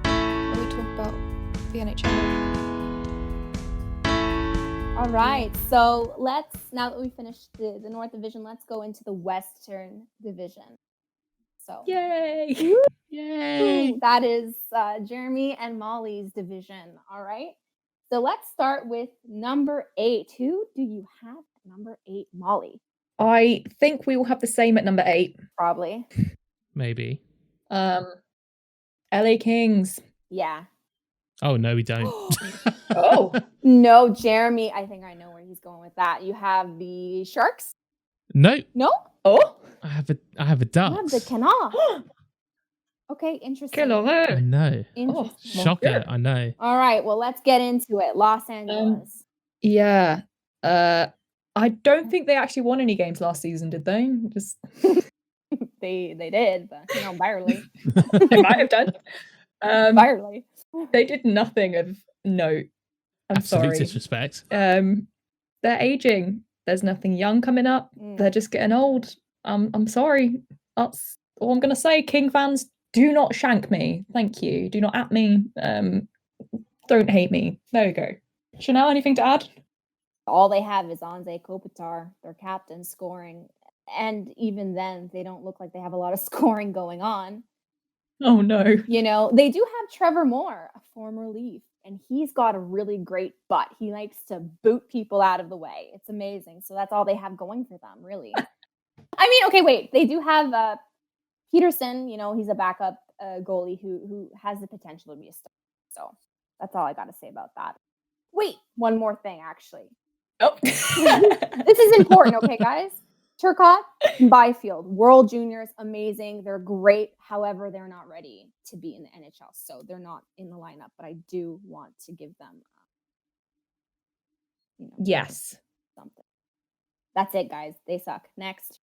where we talk about the NHL. All right, so now that we finished the North Division, let's go into the Western Division. So Yay! Yay! That is Jeremy and Molly's division. All right. So let's start with number 8. Who do you have at number 8, Molly? I think we will have the same at number 8. Probably. Maybe. LA Kings. Yeah. Oh, no, we don't. Oh. No, Jeremy, I think I know where he's going with that. You have the Sharks? No. No? Oh. I have a You have Ducks. the Canucks. Okay, interesting. I know. Interesting. Shocker, I know. All right, well, let's get into it. Los Angeles. Yeah. I don't think they actually won any games last season, did they? Just They did, but barely. They might have done. Barely. They did nothing of note. I'm Absolute sorry. disrespect. They're aging. There's nothing young coming up. They're just getting old. I'm sorry. That's all I'm gonna say. King fans, do not shank me. Thank you. Do not at me. Don't hate me. There we go. Channelle, anything to add? All they have is Anze Kopitar, their captain, scoring. And even then, they don't look like they have a lot of scoring going on. Oh, no. They do have Trevor Moore, a former Leaf, and he's got a really great butt. He likes to boot people out of the way. It's amazing. So that's all they have going for them, really. I mean, okay, wait. They do have Peterson, he's a backup goalie who has the potential to be a star. So that's all I got to say about that. Wait, one more thing, actually. Oh. This is important, okay, guys? Turcotte and Byfield, World Juniors, amazing. They're great. However, they're not ready to be in the NHL. So they're not in the lineup, but I do want to give them Yes. something. That's it, guys. They suck. Next.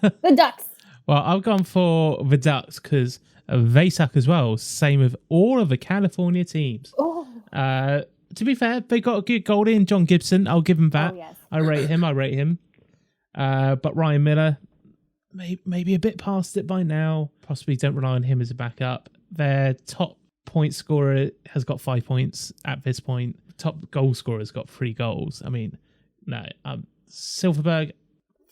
The Ducks. Well, I've gone for the Ducks because they suck as well. Same with all of the California teams. Oh. To be fair, they got a good goalie in John Gibson. I'll give him that. Oh, yes. I rate him. But Ryan Miller, maybe a bit past it by now. Possibly don't rely on him as a backup. Their top point scorer has got 5 points at this point. Top goal scorer has got 3 goals. I mean, no. Silverberg,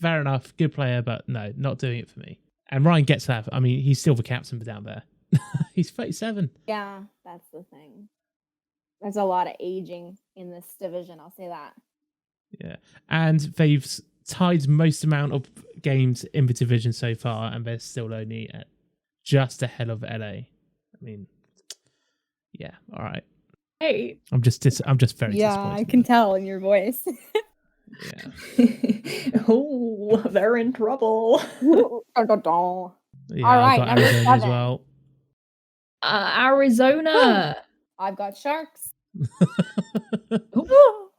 fair enough, good player, but no, not doing it for me. And Ryan Getzlaff, I mean, he's still the captain down there. He's 37. Yeah, that's the thing. There's a lot of aging in this division, I'll say that. Yeah. And they've tied most amount of games in the division so far, and they're still only at just ahead of LA. I mean, yeah, all right. Hey. I'm just very disappointed. I can tell in your voice. Yeah. Oh, they're in trouble. Yeah, All I've right, got number Arizona as 7. well. Arizona. I've got Sharks. Ooh.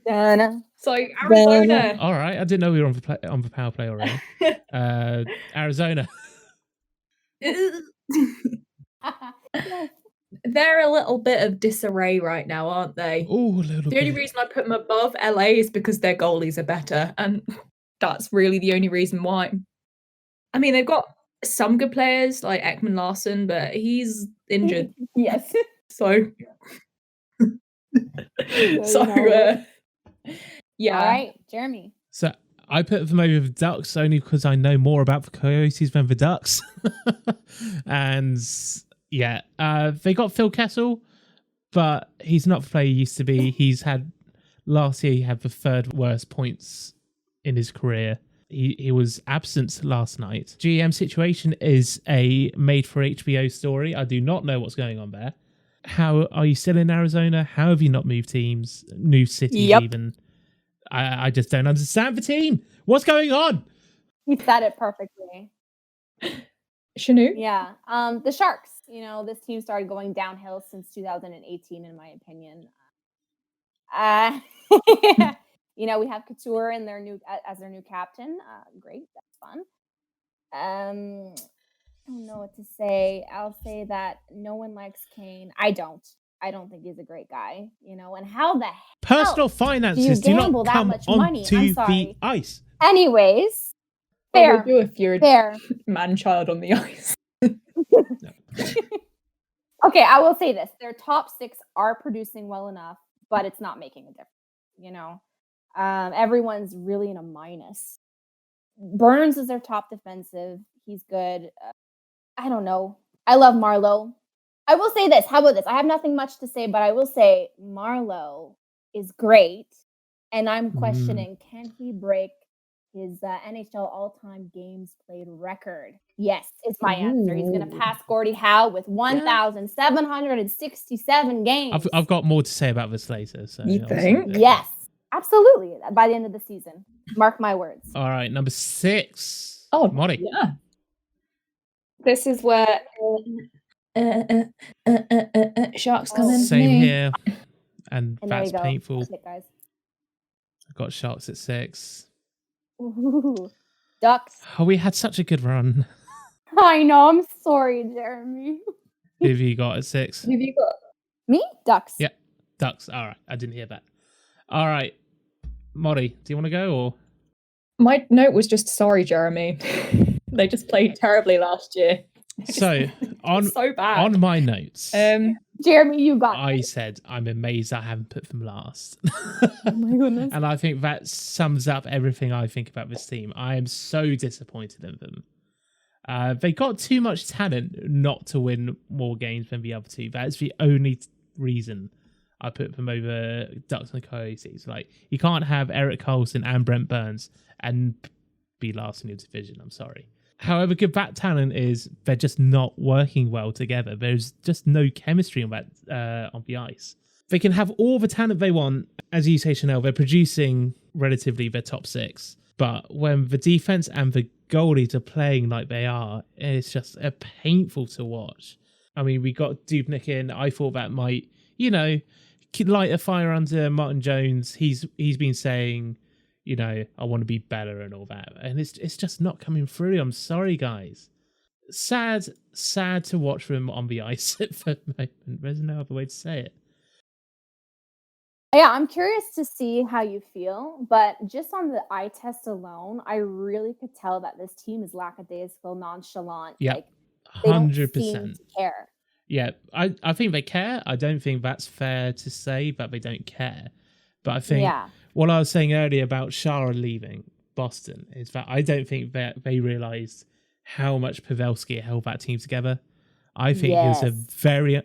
Dana. So Arizona. All right, I didn't know we were on the power play already. Arizona. They're a little bit of disarray right now, aren't they? Oh, a little The only bit. reason I put them above LA is because their goalies are better, and that's really the only reason why. I mean, they've got some good players like Ekman Larson, but he's injured. Yes. So, yeah. All right, Jeremy. So I put them over the Ducks only because I know more about the Coyotes than the Ducks. And yeah, they got Phil Kessel, but he's not the player he used to be. Last year he had the 3rd worst points in his career. He was absent last night. GM situation is a made for HBO story. I do not know what's going on there. How are you still in Arizona? How have you not moved teams, new cities even? I just don't understand the team. What's going on? You said it perfectly. Shanu? Yeah. The Sharks. This team started going downhill since 2018, in my opinion. We have Couture in as their new captain. Great, that's fun. I don't know what to say. I'll say that no one likes Kane. I don't think he's a great guy. And how the hell Personal finances do not gamble that come much money? onto I'm the sorry. ice. Anyways, What fair. would you do if you're a Fair. man-child on the ice? Okay, I will say this. Their top 6 are producing well enough, but it's not making a difference, everyone's really in a minus. Burns is their top defensive. He's good. I don't know. I love Marlowe. I will say this. How about this? I have nothing much to say, but I will say Marlowe is great. And I'm questioning, can he break his NHL all-time games played record? Yes, it's my answer. He's going to pass Gordie Howe with 1,767 games. I've got more to say about this later. So You think? Yes, absolutely. By the end of the season. Mark my words. All right, number 6. Oh, Molly. yeah. This is where Sharks come in. Same here. And And there that's you go. painful. That's it, guys. I've got Sharks at 6. Ooh, Ducks. Oh, we had such a good run. I know. I'm sorry, Jeremy. Who have you got at 6? Who have you got? Me? Ducks. Yeah, Ducks. All right, I didn't hear that. All right, Molly, do you want to go or? My note was just sorry, Jeremy. They just played terribly last year. So on So bad. on my notes, Jeremy, you got I it. said I'm amazed I haven't put them last. Oh my goodness. And I think that sums up everything I think about this team. I am so disappointed in them. They got too much talent not to win more games than the other two. That's the only reason I put them over Ducks and Coyotes. Like, you can't have Eric Carlson and Brent Burns and be last in your division. I'm sorry. However good that talent is, they're just not working well together. There's just no chemistry on the ice. They can have all the talent they want. As you say, Channelle, they're producing relatively their top 6. But when the defense and the goalies are playing like they are, it's just painful to watch. I mean, we got Dubnyk in. I thought that might, light a fire under Martin Jones. He's been saying, I want to be better and all that, and it's just not coming through. I'm sorry, guys. Sad to watch them on the ice at the moment. There's no other way to say it. Yeah, I'm curious to see how you feel, but just on the eye test alone, I really could tell that this team is lackadaisical, nonchalant. Yeah, Like they don't seem 100%. to care. Yeah, I think they care. I don't think that's fair to say that they don't care. But I think what I was saying earlier about Shara leaving Boston is that I don't think that they realised how much Pavelski held that team together. I think he was a very...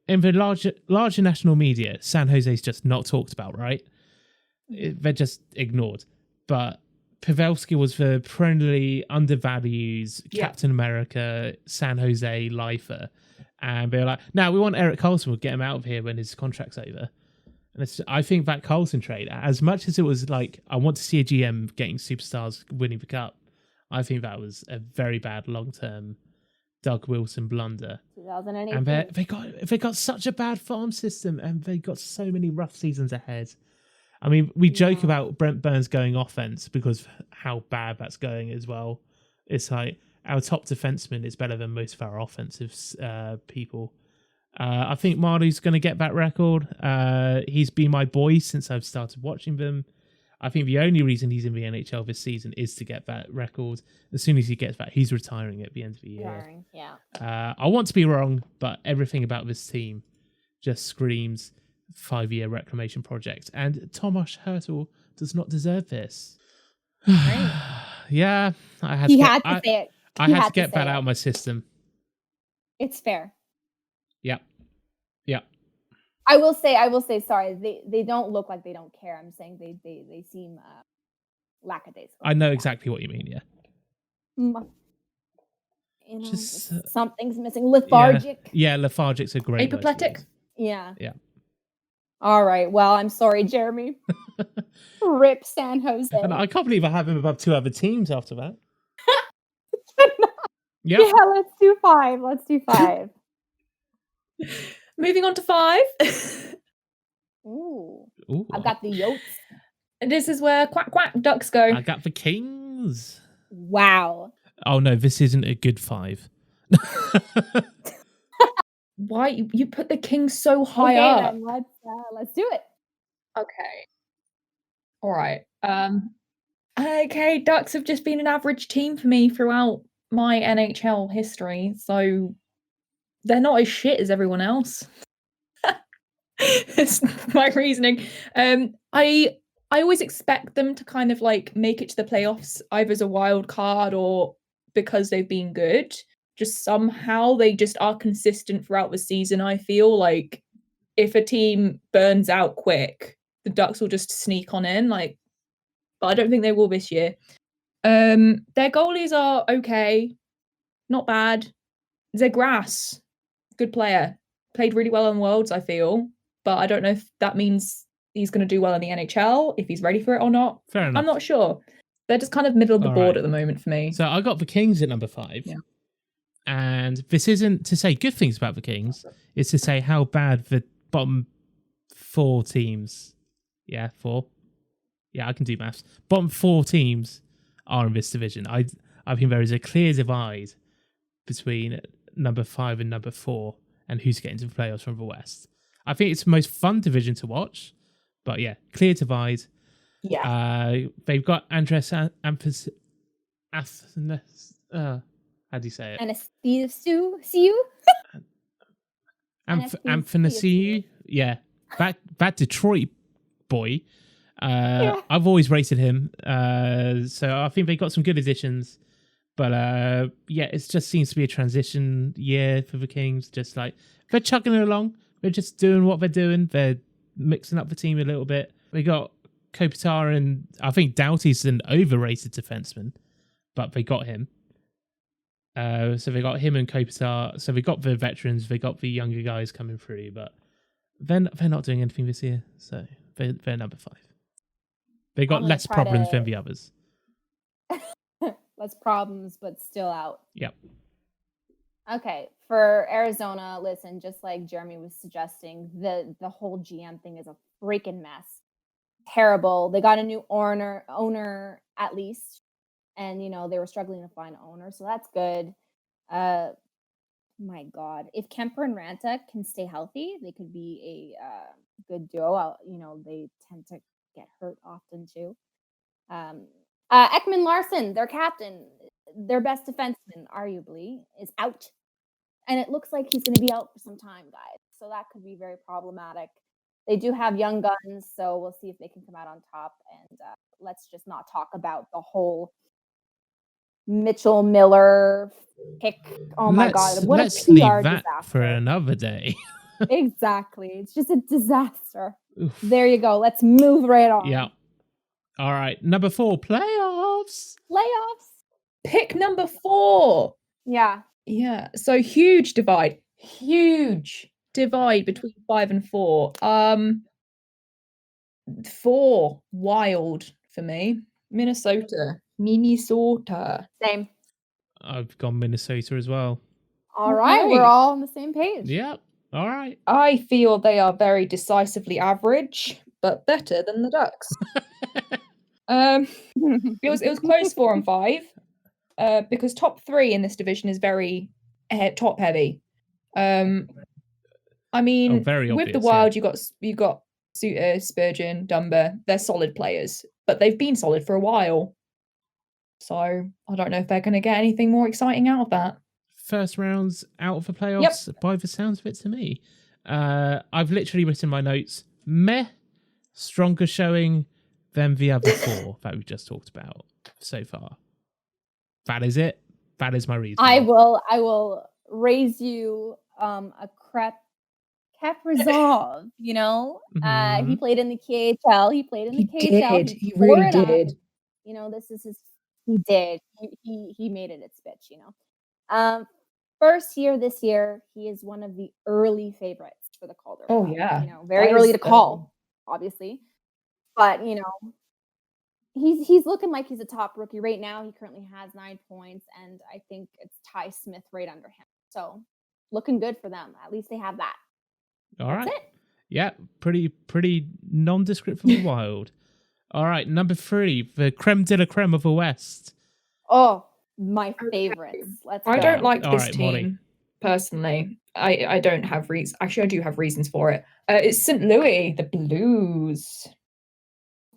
In the larger national media, San Jose's just not talked about, right? They're just ignored. But Pavelski was the perennially undervalued Captain America, San Jose lifer. And they were like, no, we want Erik Karlsson. We'll get him out of here when his contract's over. And I think that Karlsson trade, as much as it was like, I want to see a GM getting superstars winning the cup, I think that was a very bad long-term Doug Wilson blunder. 2018. And they got such a bad farm system, and they got so many rough seasons ahead. I mean, we joke about Brent Burns going offense because of how bad that's going as well. It's like our top defenseman is better than most of our offensive people. I think Marley's going to get that record. He's been my boy since I've started watching them. I think the only reason he's in the NHL this season is to get that record. As soon as he gets that, he's retiring at the end of the year. I want to be wrong, but everything about this team just screams 5-year reclamation project. And Tomas Hertl does not deserve this. Yeah, I had to say it. I had to get that out of my system. It's fair. Yep. I will say, sorry, they don't look like they don't care. I'm saying they seem lackadaisical. I know exactly what you mean, yeah. Just something's missing. Lethargic. Yeah, lethargic's a great word. Apoplectic. Yeah. All right. Well, I'm sorry, Jeremy. Rip San Jose. And I can't believe I have him above 2 other teams after that. Yeah, let's do 5. Moving on to 5. Ooh. I've got the Yotes. This is where quack quack ducks go. I got the Kings. Wow. Oh no, this isn't a good 5. Why you put the Kings so high up? Then let's do it. Okay. All right. Okay, Ducks have just been an average team for me throughout my NHL history, so they're not as shit as everyone else. That's my reasoning. I always expect them to kind of like make it to the playoffs either as a wild card or because they've been good. Just somehow they just are consistent throughout the season. I feel like if a team burns out quick, the Ducks will just sneak on in. But I don't think they will this year. Their goalies are okay, not bad. Zegras, good player, played really well on Worlds, I feel, but I don't know if that means he's going to do well in the NHL, if he's ready for it or not. Fair enough. I'm not sure. They're just kind of middle of the board at the moment for me. So I got the Kings at number 5. Yeah. And this isn't to say good things about the Kings. It's to say how bad the bottom 4 teams. Yeah, 4. Yeah, I can do maths. Bottom 4 teams are in this division. I think there is a clear divide between number 5 and number 4 and who's getting to the playoffs from the West. I think it's the most fun division to watch. But yeah, clear divide. Yeah. They've got Andres Amphisu. How do you say it? Anastasio? Anthony. Yeah. That Detroit boy. I've always rated him. So I think they got some good additions. But it just seems to be a transition year for the Kings. Just like they're chugging it along. They're just doing what they're doing. They're mixing up the team a little bit. They got Kopitar, and I think Doughty's an overrated defenseman, but they got him. So they got him and Kopitar. So they got the veterans. They got the younger guys coming through, but they're not doing anything this year. So they're number 5. They got less problems than the others. Less problems, but still out. Yep. Okay, for Arizona, listen, just like Jeremy was suggesting, the whole GM thing is a freaking mess. Terrible. They got a new owner at least, and they were struggling to find an owner, so that's good. Uh, my God, if Kemper and Ranta can stay healthy, they could be a good duo. They tend to get hurt often too. Ekman Larson, their captain, their best defenseman, arguably, is out. And it looks like he's going to be out for some time, guys. So that could be very problematic. They do have young guns, so we'll see if they can come out on top. And let's just not talk about the whole Mitchell Miller pick. Oh my God, what let's a PR leave that disaster. for another day. Exactly. It's just a disaster. Oof. There you go. Let's move right on. Yeah. All right. Number 4, playoffs. Pick number 4. Yeah. Yeah. So huge divide between 5 and 4. 4 wild for me. Minnesota. Same. I've gone Minnesota as well. All right. We're all on the same page. Yep. All right. I feel they are very decisively average, but better than the Ducks. It was close 4 and 5. Because top 3 in this division is very top heavy. I mean, very with obvious, the Wild, you got Suter, Spurgeon, Dunbar. They're solid players, but they've been solid for a while. So I don't know if they're going to get anything more exciting out of that. First round's out of the playoffs, by the sounds of it to me. I've literally written my notes. Meh, stronger showing than the other 4 that we've just talked about so far. That is it. That is my reason. I will raise you a Kaprizov, He played in the KHL. He played in the KHL. He really did. This is his. He did. He made it its bitch. First year this year, he is one of the early favorites for the Calder. Oh yeah, very early to call, obviously, but he's looking like he's a top rookie right now. He currently has 9 points, and I think it's Ty Smith right under him. So looking good for them. At least they have that. All That's right. it. Yeah, pretty nondescript for the Wild. All right, number 3, the creme de la creme of the West. Oh, my favorites. Let's go. I don't like this right, team, Molly. Personally. I don't have reasons. Actually, I do have reasons for it. It's St. Louis, the Blues.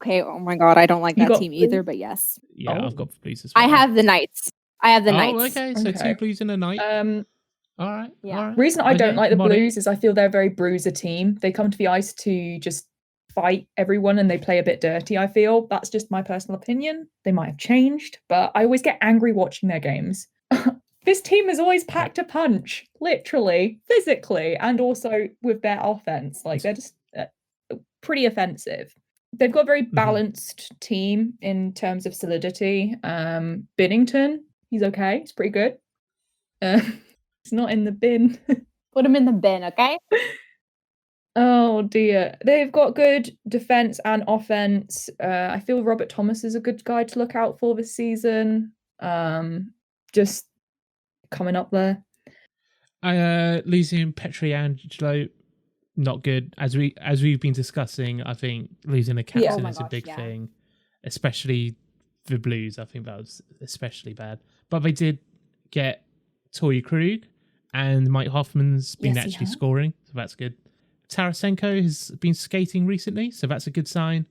Okay, oh my God, I don't like that team either, but yes. Yeah, I've got the Blues as well. I have the Knights. Knights. Okay, so 2 Blues and a Knight. All right. Yeah. All right. Reason I don't like the Molly? Blues is I feel they're a very bruiser team. They come to the ice to just fight everyone and they play a bit dirty, I feel. That's just my personal opinion. They might have changed, but I always get angry watching their games. This team has always packed a punch, literally, physically, and also with their offense. Like, they're just pretty offensive. They've got a very balanced team in terms of solidity. Binnington, he's okay. He's pretty good. He's not in the bin. Put him in the bin, okay? Oh dear. They've got good defense and offense. I feel Robert Thomas is a good guy to look out for this season. Just coming up there. Losing Pietrangelo, not good. As we've been discussing, I think losing a captain is a big thing, especially the Blues. I think that was especially bad. But they did get Torrey Krug, and Mike Hoffman's been actually scoring, so that's good. Tarasenko has been skating recently, so that's a good sign.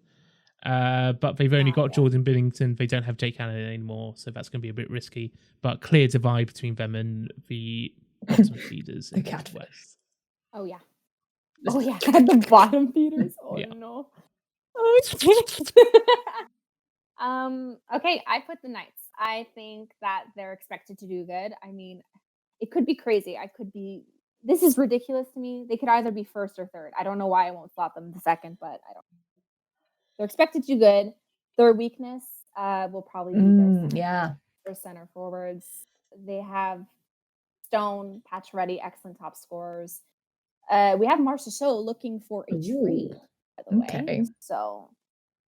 But they've only got Jordan Binnington. They don't have Jake Canada anymore, so that's going to be a bit risky. But clear divide between them and the bottom feeders in the West. Oh yeah. Oh yeah, and the bottom feeders. Oh no. Okay, I put the Knights. I think that they're expected to do good. I mean, it could be crazy. This is ridiculous to me. They could either be first or third. I don't know why I won't slot them the second, but I don't. They're expected to do good. Their weakness will probably be their center forwards. They have Stone, Pacioretty, excellent top scorers. We have Marchessault looking for a trade, by the way. So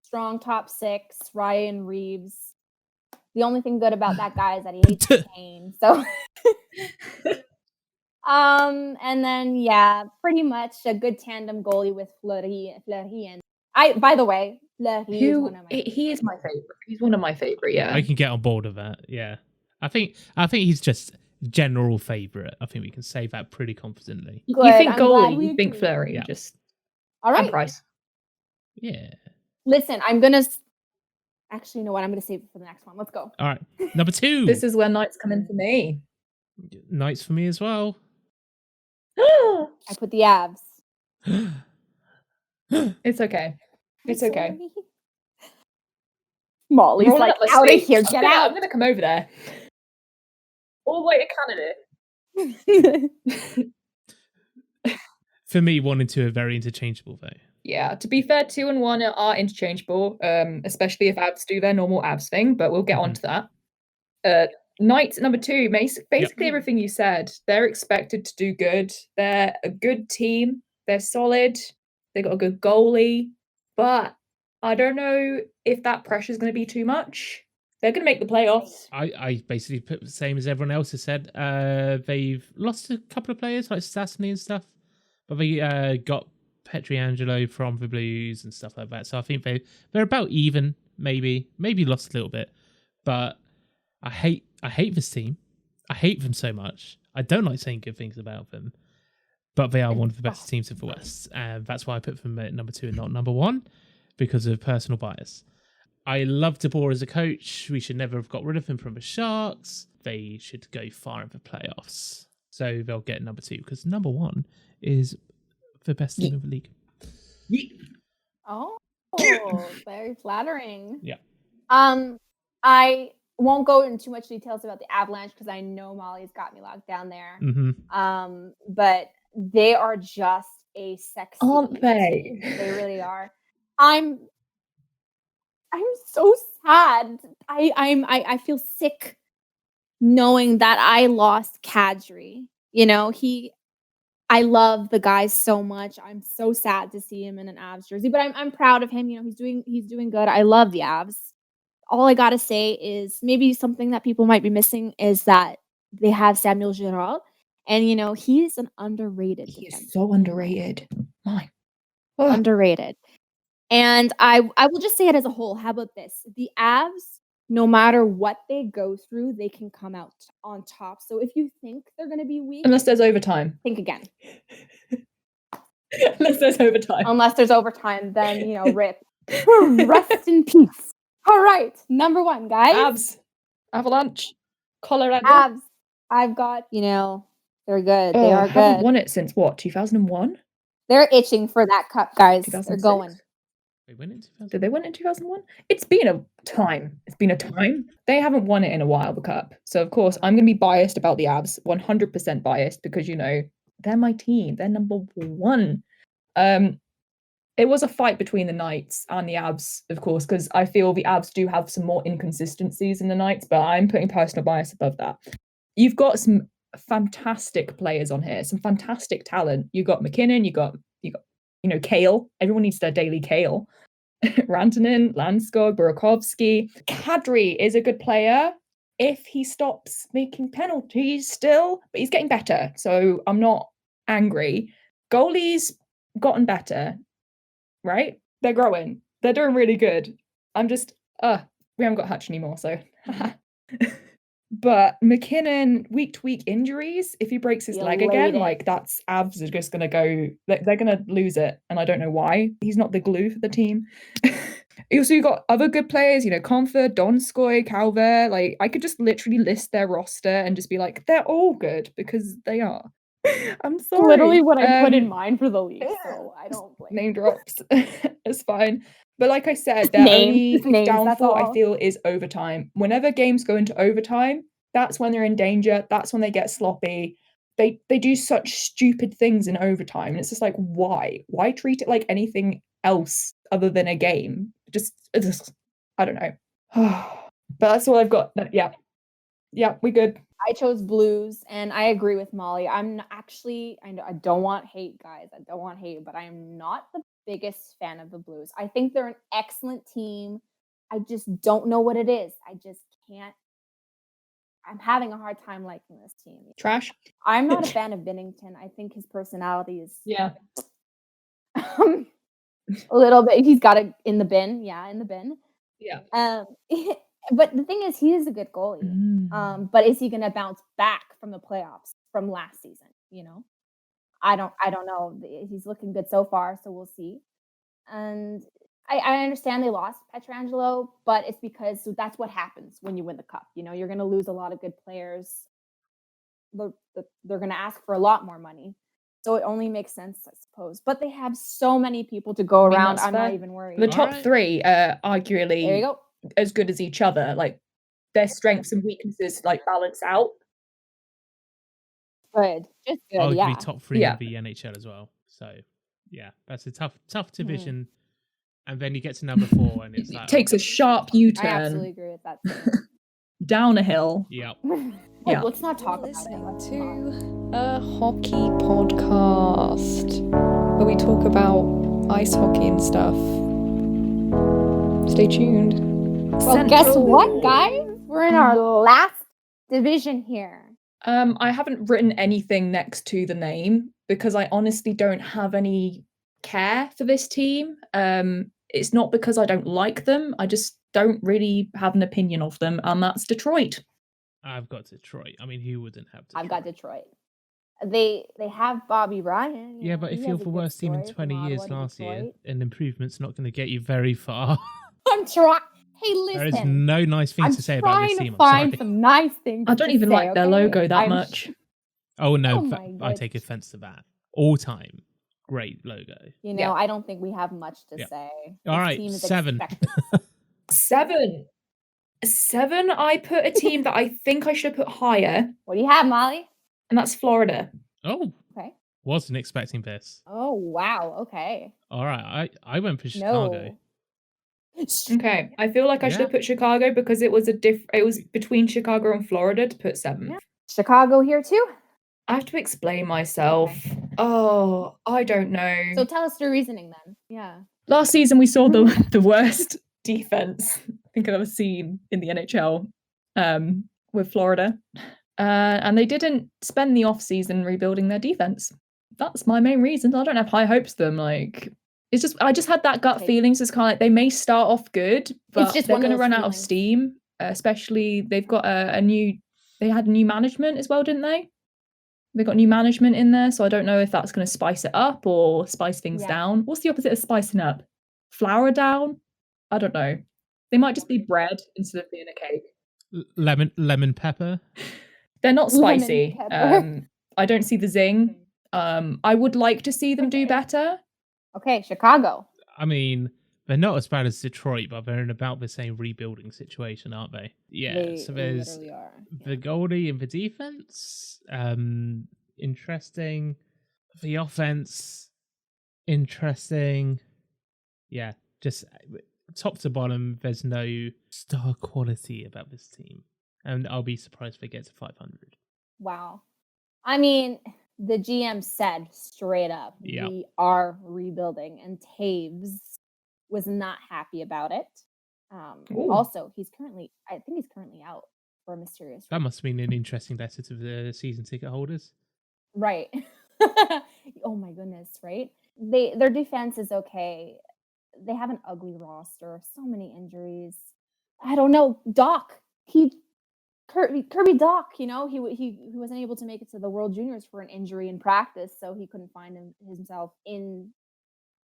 strong top 6. Ryan Reeves. The only thing good about that guy is that he hates pain. So And then pretty much a good tandem goalie with Fleury and by the way, Fleury is one of my He is my favorite. He's one of my favorite. Yeah. I can get on board with that. Yeah, I think he's just general favorite. I think we can say that pretty confidently. Good. You think I'm glad goalie? we You think agree. Fleury? Yeah. Just All and right. Price. Yeah. Listen, I'm gonna actually, you know what? I'm gonna save it for the next one. Let's go. All right. Number 2. This is where Knights come in for me. Knights for me as well. I put the Avs. It's okay. It's okay. Sorry. Molly's Rolling like up my out of sleeves. here. I'm Get gonna- out. I'm gonna come over there. All the way to Canada. For me, 1 and 2 are very interchangeable, though. Yeah, to be fair, 2 and 1 are interchangeable, especially if Abs do their normal Abs thing, but we'll get onto that. Knights at number 2, basically everything you said. They're expected to do good. They're a good team. They're solid. They got a good goalie, but I don't know if that pressure is going to be too much. They're going to make the playoffs. I basically put the same as everyone else has said. They've lost a couple of players like Stastny and stuff, but they got Pietrangelo from the Blues and stuff like that. So I think they're about even. Maybe lost a little bit, but I hate this team. I hate them so much. I don't like saying good things about them, but they are one of the best teams of the West, and that's why I put them at number 2 and not number 1 because of personal bias. I love De Boer as a coach. We should never have got rid of him from the Sharks. They should go far in the playoffs. So they'll get number 2 because number 1 is the best team in the league. Oh, very flattering. Yeah. I won't go into too much details about the Avalanche because I know Molly's got me locked down there. Mm-hmm. But they are just a sexy Aren't they? team. They really are. I'm so sad. I feel sick knowing that I lost Kadri. You know, I love the guy so much. I'm so sad to see him in an Avs jersey, but I'm proud of him. You know, he's doing good. I love the Avs. All I gotta say is maybe something that people might be missing is that they have Samuel Girard, and you know he's an underrated. He is defenseman. so underrated. My. Underrated. And I will just say it as a whole. How about this? The Avs, no matter what they go through, they can come out on top. So if you think they're going to be weak, Unless there's overtime. think again. Unless there's overtime. Unless there's overtime, then, you know, rip. Rest in peace. All right. Number 1, guys. Abs. Avalanche. Colorado. Avs. I've got, you know, they're good. They are haven't good. won it since what, 2001? They're itching for that cup, guys. They're 2006? going. They win in 2000. Did they win it in 2001? It's been a time. They haven't won it in a while, the cup. So, of course, I'm going to be biased about the Abs, 100% biased, because, you know, they're my team. They're number 1. It was a fight between the Knights and the Abs, of course, because I feel the Abs do have some more inconsistencies than the Knights, but I'm putting personal bias above that. You've got some fantastic players on here, some fantastic talent. You got McKinnon, you got you know, Kale. Everyone needs their daily Kale. Rantanen, Landskog, Burakovsky. Kadri is a good player if he stops making penalties still, but he's getting better, so I'm not angry. Goalies gotten better, right? They're growing. They're doing really good. I'm just, we haven't got Hutch anymore, so. But McKinnon, week-to-week injuries, if he breaks his leg again, like that's Avs are just going to go, they're going to lose it. And I don't know why. He's not the glue for the team. Also, you got other good players, you know, Comfort, Donskoy, Calvert. Like, I could just literally list their roster and just be like, they're all good because they are. I'm sorry. Literally what I put in mind for the league, so I don't blame. Name drops. It's fine. But like I said, their only downfall, I feel, is overtime. Whenever games go into overtime, that's when they're in danger. That's when they get sloppy. They do such stupid things in overtime. And it's just like, why? Why treat it like anything else other than a game? Just I don't know. But that's all I've got. Yeah, we good. I chose Blues, and I agree with Molly. I'm actually, I don't want hate, guys. I don't want hate, but I'm not the biggest fan of the Blues. I think they're an excellent team. I just don't know what it is. I just can't. I'm having a hard time liking this team. Trash. I'm not a fan of Binnington. I think his personality is Yeah. a little bit. He's got it in the bin. Yeah, in the bin. Yeah. But the thing is, he is a good goalie. But is he going to bounce back from the playoffs from last season? You know, I don't know. He's looking good so far, so we'll see. And I understand they lost Pietrangelo, but it's because that's what happens when you win the cup. You know, you're going to lose a lot of good players. They're going to ask for a lot more money. So it only makes sense, I suppose. But they have so many people to go around. I'm not even worried. The top three are There you arguably go. as good as each other. Like their strengths and weaknesses like balance out. Good. Just good. Arguably Yeah. top three Yeah. in the NHL as well. So yeah, that's a tough division. And then you get to number 4 and it's like, It takes a sharp U-turn. I absolutely agree with that statement. Down a hill. yeah. Yeah. Let's not talk about it. Listening Let's to not. a hockey podcast where we talk about ice hockey and stuff. Stay tuned. Well, guess what, guys? We're in our last division here. I haven't written anything next to the name because I honestly don't have any care for this team. It's not because I don't like them. I just don't really have an opinion of them, and that's Detroit. I've got Detroit. I mean, who wouldn't have Detroit? I've got Detroit. They have Bobby Ryan. Yeah, but if you're the worst team in 20 years last year, an improvement's not going to get you very far. I'm trying. Hey, listen. There is no nice thing to say about this team. I'm trying to find some nice things. I don't even like their logo that much. Oh no, my I take offense to that. All time, great logo. You know, I don't think we have much to say. All right, 7. 7. I put a team that I think I should have put higher. What do you have, Molly? And that's Florida. Oh, okay. Wasn't expecting this. Oh wow. Okay. All right, I went for Chicago. No. Okay, I feel like I should have put Chicago because it was it was between Chicago and Florida to put 7th. Yeah. Chicago here too? I have to explain myself. Okay. Oh, I don't know. So tell us your reasoning then. Yeah. Last season we saw the worst defense I think I've ever seen in the NHL with Florida. And they didn't spend the off season rebuilding their defense. That's my main reason. I don't have high hopes for them. Like it's just I just had that gut feeling. So it's kind of like they may start off good, but they're going to run out of steam. Especially they've got they had new management as well, didn't they? They got new management in there, so I don't know if that's going to spice it up or spice things down. What's the opposite of spicing up? Flour down? I don't know. They might just be bread instead of being a cake. Lemon pepper. They're not spicy. I don't see the zing. I would like to see them do better. Okay, Chicago. I mean, they're not as bad as Detroit, but they're in about the same rebuilding situation, aren't they? Yeah. So there's the goalie and the defense. Interesting. The offense. Interesting. Yeah. Just top to bottom, there's no star quality about this team. And I'll be surprised if they get to 500. Wow. I mean, the GM said straight up, we are rebuilding, and Taves was not happy about it. Also, I think he's currently out for a mysterious reason. That must have been an interesting letter to the season ticket holders. Right. Oh my goodness, right? Their defense is okay. They have an ugly roster, so many injuries. I don't know. Kirby Doc, you know, he wasn't able to make it to the World Juniors for an injury in practice, so he couldn't find himself in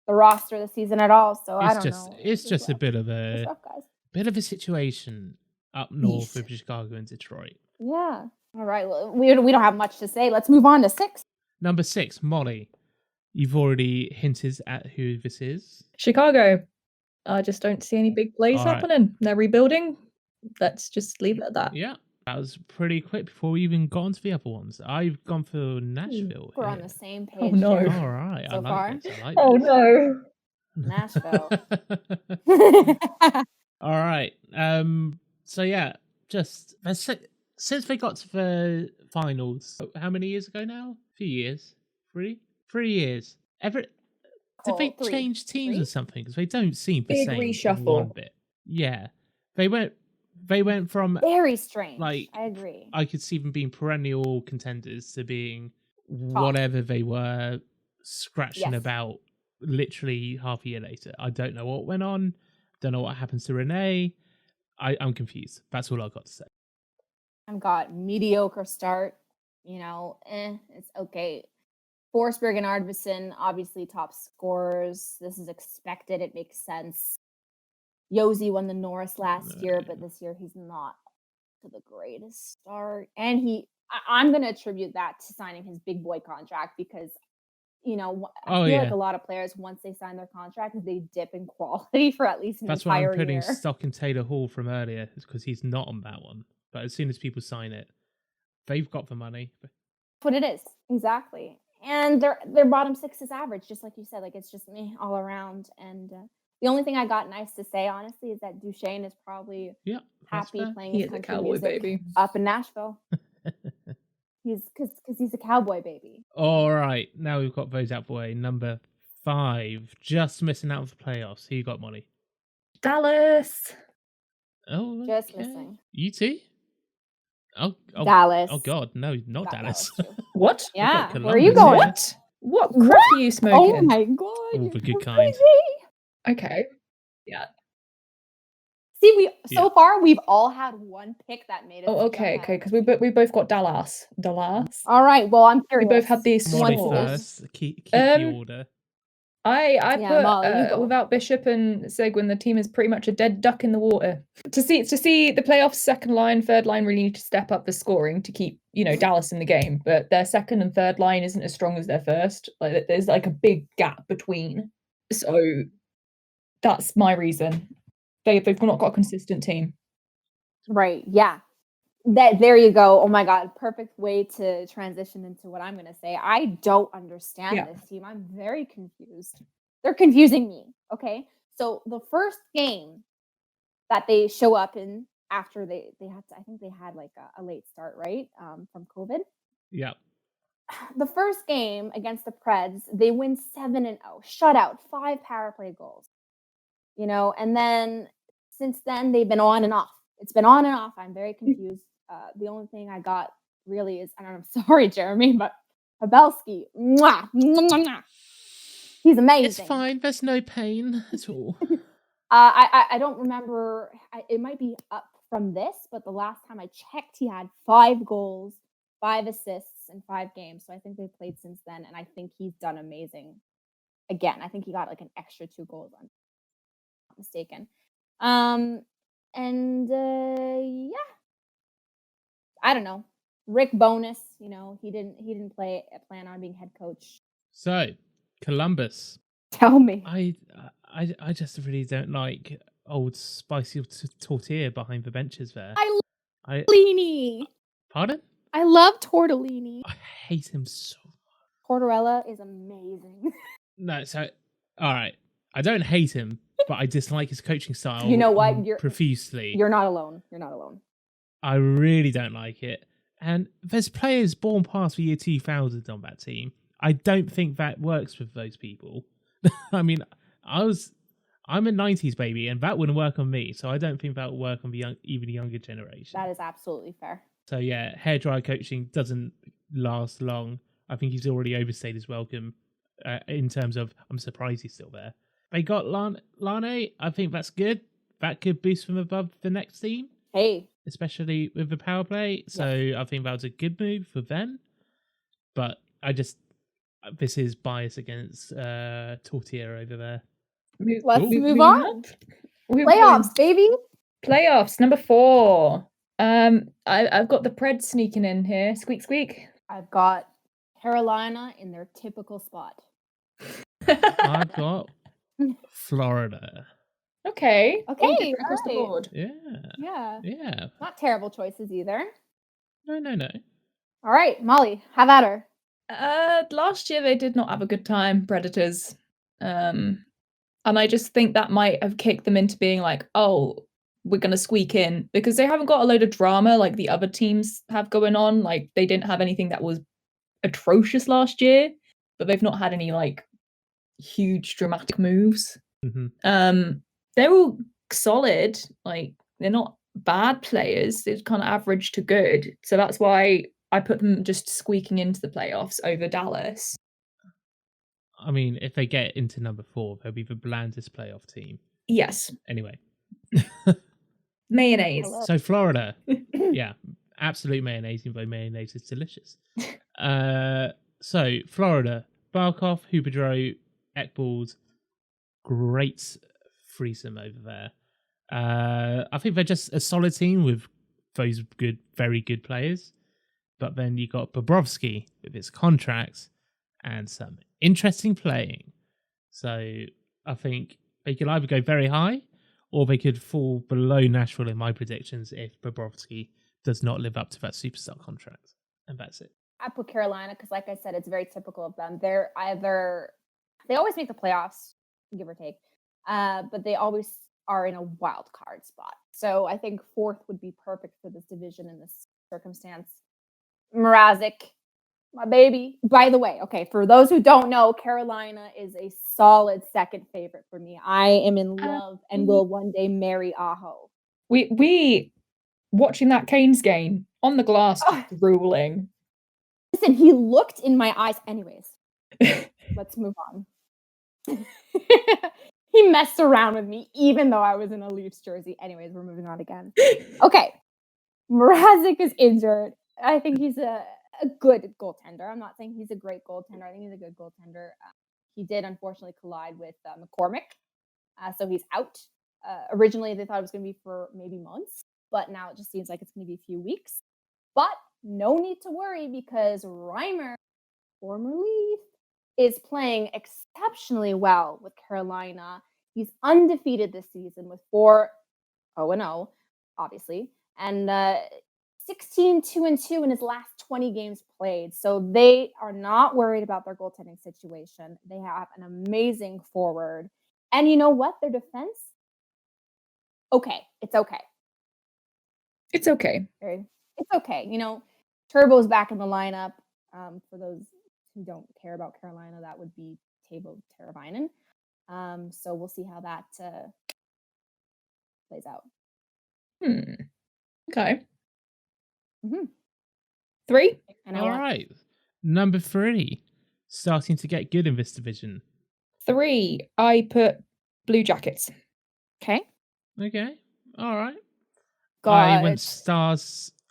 the roster this season at all. So I don't know. It's just a bit of a situation up north with Chicago and Detroit. Yeah. All right. Well, we don't have much to say. Let's move on to 6. Number 6, Molly. You've already hinted at who this is. Chicago. I just don't see any big plays happening. They're rebuilding. Let's just leave it at that. Yeah. That was pretty quick before we even got onto the other ones. I've gone for Nashville. We're on the same page. Oh no! All right, so far. Oh no! Nashville. All right. So yeah, just since they got to the finals, how many years ago now? A few years. 3 years. Did they change teams or something? Because they don't seem the big same. Reshuffle. One bit. Yeah, they went They went from Very strange. like I agree. I could see them being perennial contenders to being whatever they were, scratching Yes. about literally half a year later. I don't know what went on. Don't know what happens to Renee. I'm confused. That's all I've got to say. I've got mediocre start. It's okay. Forsberg and Arvidsson, obviously top scorers. This is expected. It makes sense. Josi won the Norris last year, but this year he's not to the greatest start. And I'm going to attribute that to signing his big boy contract because, I feel like a lot of players, once they sign their contract, they dip in quality for at least an That's why entire I'm putting year. stock in Taylor Hall from earlier, because he's not on that one. But as soon as people sign it, they've got the money. That's what it is. Exactly. And their bottom six is average, just like you said. Like, it's just me all around. And the only thing I got nice to say, honestly, is that Duchesne is probably happy playing his country music baby up in Nashville. Because he's a cowboy baby. All right, now we've got those out the way. Number 5, just missing out of the playoffs. Who you got, Molly? Dallas. Oh, just missing. You too? Oh, Dallas. Oh God, no, not Dallas. What? Yeah, where are you going? What crap are you smoking? Oh my god! All the good kind. Crazy. Okay. Yeah. See, so far we've all had one pick that made us. Oh, okay, because we both got Dallas. All right. Well, I'm curious. We both had these Molly scores. first. Keep the order. I put Molly, without Bishop and Seguin, the team is pretty much a dead duck in the water. To see the playoffs, second line, third line really need to step up the scoring to keep Dallas in the game. But their second and third line isn't as strong as their first. Like, there's like a big gap between. So that's my reason. They've not got a consistent team. Right. Yeah. There you go. Oh my God. Perfect way to transition into what I'm going to say. I don't understand this team. I'm very confused. They're confusing me. Okay. So the first game that they show up in after they had to, I think they had like a late start, right? From COVID. Yeah. The first game against the Preds, they win 7-0, shutout, 5 power play goals. And then since then they've been on and off. It's been on and off. I'm very confused. The only thing I got really is, and I'm sorry, Jeremy, but Pavelski, mwah, mwah, mwah. He's amazing. It's fine. There's no pain at all. I don't remember. It might be up from this, but the last time I checked, he had 5 goals, 5 assists in 5 games. So I think they've played since then, and I think he's done amazing. Again, I think he got like an extra 2 goals, if I'm not mistaken. Yeah. I don't know. Rick Bowness, he didn't plan on being head coach. So, Columbus. Tell me. I just really don't like old spicy tortilla behind the benches there. I love Tortellini. Pardon? I love Tortellini. I hate him so much. Tortorella is amazing. No, so all right. I don't hate him, but I dislike his coaching style. You know what? Profusely. You're not alone. I really don't like it. And there's players born past the year 2000 on that team. I don't think that works with those people. I mean, I'm a 90s baby, and that wouldn't work on me. So I don't think that would work on even the younger generation. That is absolutely fair. So yeah, hairdryer coaching doesn't last long. I think he's already overstayed his welcome in terms of I'm surprised he's still there. They got Lane. I think that's good. That could boost them above the next team. Hey. Especially with the power play. So I think that was a good move for them. But this is bias against Tortilla over there. Let's move on. Playoffs, baby. Playoffs, number 4. I've got the Preds sneaking in here. Squeak, squeak. I've got Carolina in their typical spot. I've got Florida. Okay. Okay. Across the board. Yeah. Not terrible choices either. No. All right, Molly, have at her. Last year they did not have a good time, Predators. And I just think that might have kicked them into being like, oh, we're going to squeak in, because they haven't got a load of drama like the other teams have going on. Like, they didn't have anything that was atrocious last year, but they've not had any like huge dramatic moves. Mm-hmm. They're all solid. Like, they're not bad players. They're kind of average to good. So that's why I put them just squeaking into the playoffs over Dallas. I mean, if they get into number 4, they'll be the blandest playoff team. Yes. Anyway. Mayonnaise. So Florida. Yeah. Absolute mayonnaise, even though mayonnaise is delicious. So Florida. Barkov, Huberdro, Ekbald. Great threesome over there. I think they're just a solid team with those good, very good players. But then you got Bobrovsky with his contracts and some interesting playing. So I think they could either go very high or they could fall below Nashville in my predictions if Bobrovsky does not live up to that superstar contract. And that's it. I put Carolina because, like I said, it's very typical of them. They always make the playoffs, give or take, but they always are in a wild card spot. So I think 4th would be perfect for this division in this circumstance. Mrazek, my baby. By the way, okay, for those who don't know, Carolina is a solid second favorite for me. I am in love and will one day marry Aho. We watching that Canes game on the glass, drooling. Listen, he looked in my eyes. Anyways, let's move on. He messed around with me, even though I was in a Leafs jersey. Anyways, we're moving on again. Okay, Mrazek is injured. I think he's a good goaltender. I'm not saying he's a great goaltender. I think he's a good goaltender. He did unfortunately collide with McCormick, so he's out. Originally, they thought it was going to be for maybe months, but now it just seems like it's going to be a few weeks. But no need to worry because Reimer, former Leaf, is playing exceptionally well with Carolina. He's undefeated this season with 4-0-0, obviously, and 16-2-2 in his last 20 games played. So they are not worried about their goaltending situation. They have an amazing forward. And you know what? Their defense? Okay. It's okay. It's okay. It's okay. You know, Turbo's back in the lineup. For those who don't care about Carolina, that would be Teuvo Teravainen. So we'll see how that plays out. Okay. Mm-hmm. 3. All right. Number 3. Starting to get good in this division. 3. I put Blue Jackets. Okay. All right. God.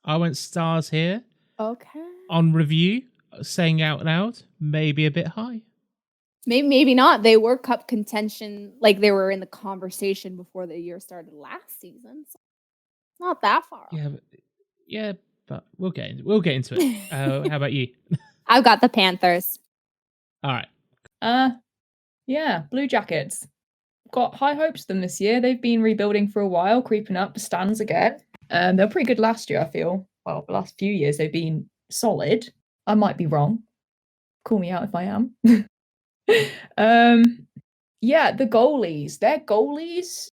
I went stars here. Okay. On review, saying out loud, maybe a bit high. Maybe not. They were cup contention, like they were in the conversation before the year started last season. So it's not that far off. Yeah, but we'll get into it. How about you? I've got the Panthers. All right. Yeah, Blue Jackets. Got high hopes for them this year. They've been rebuilding for a while, creeping up the stands again. They're pretty good last year, I feel. Well, the last few years they've been solid. I might be wrong. Call me out if I am. Yeah, the goalies. Their goalies,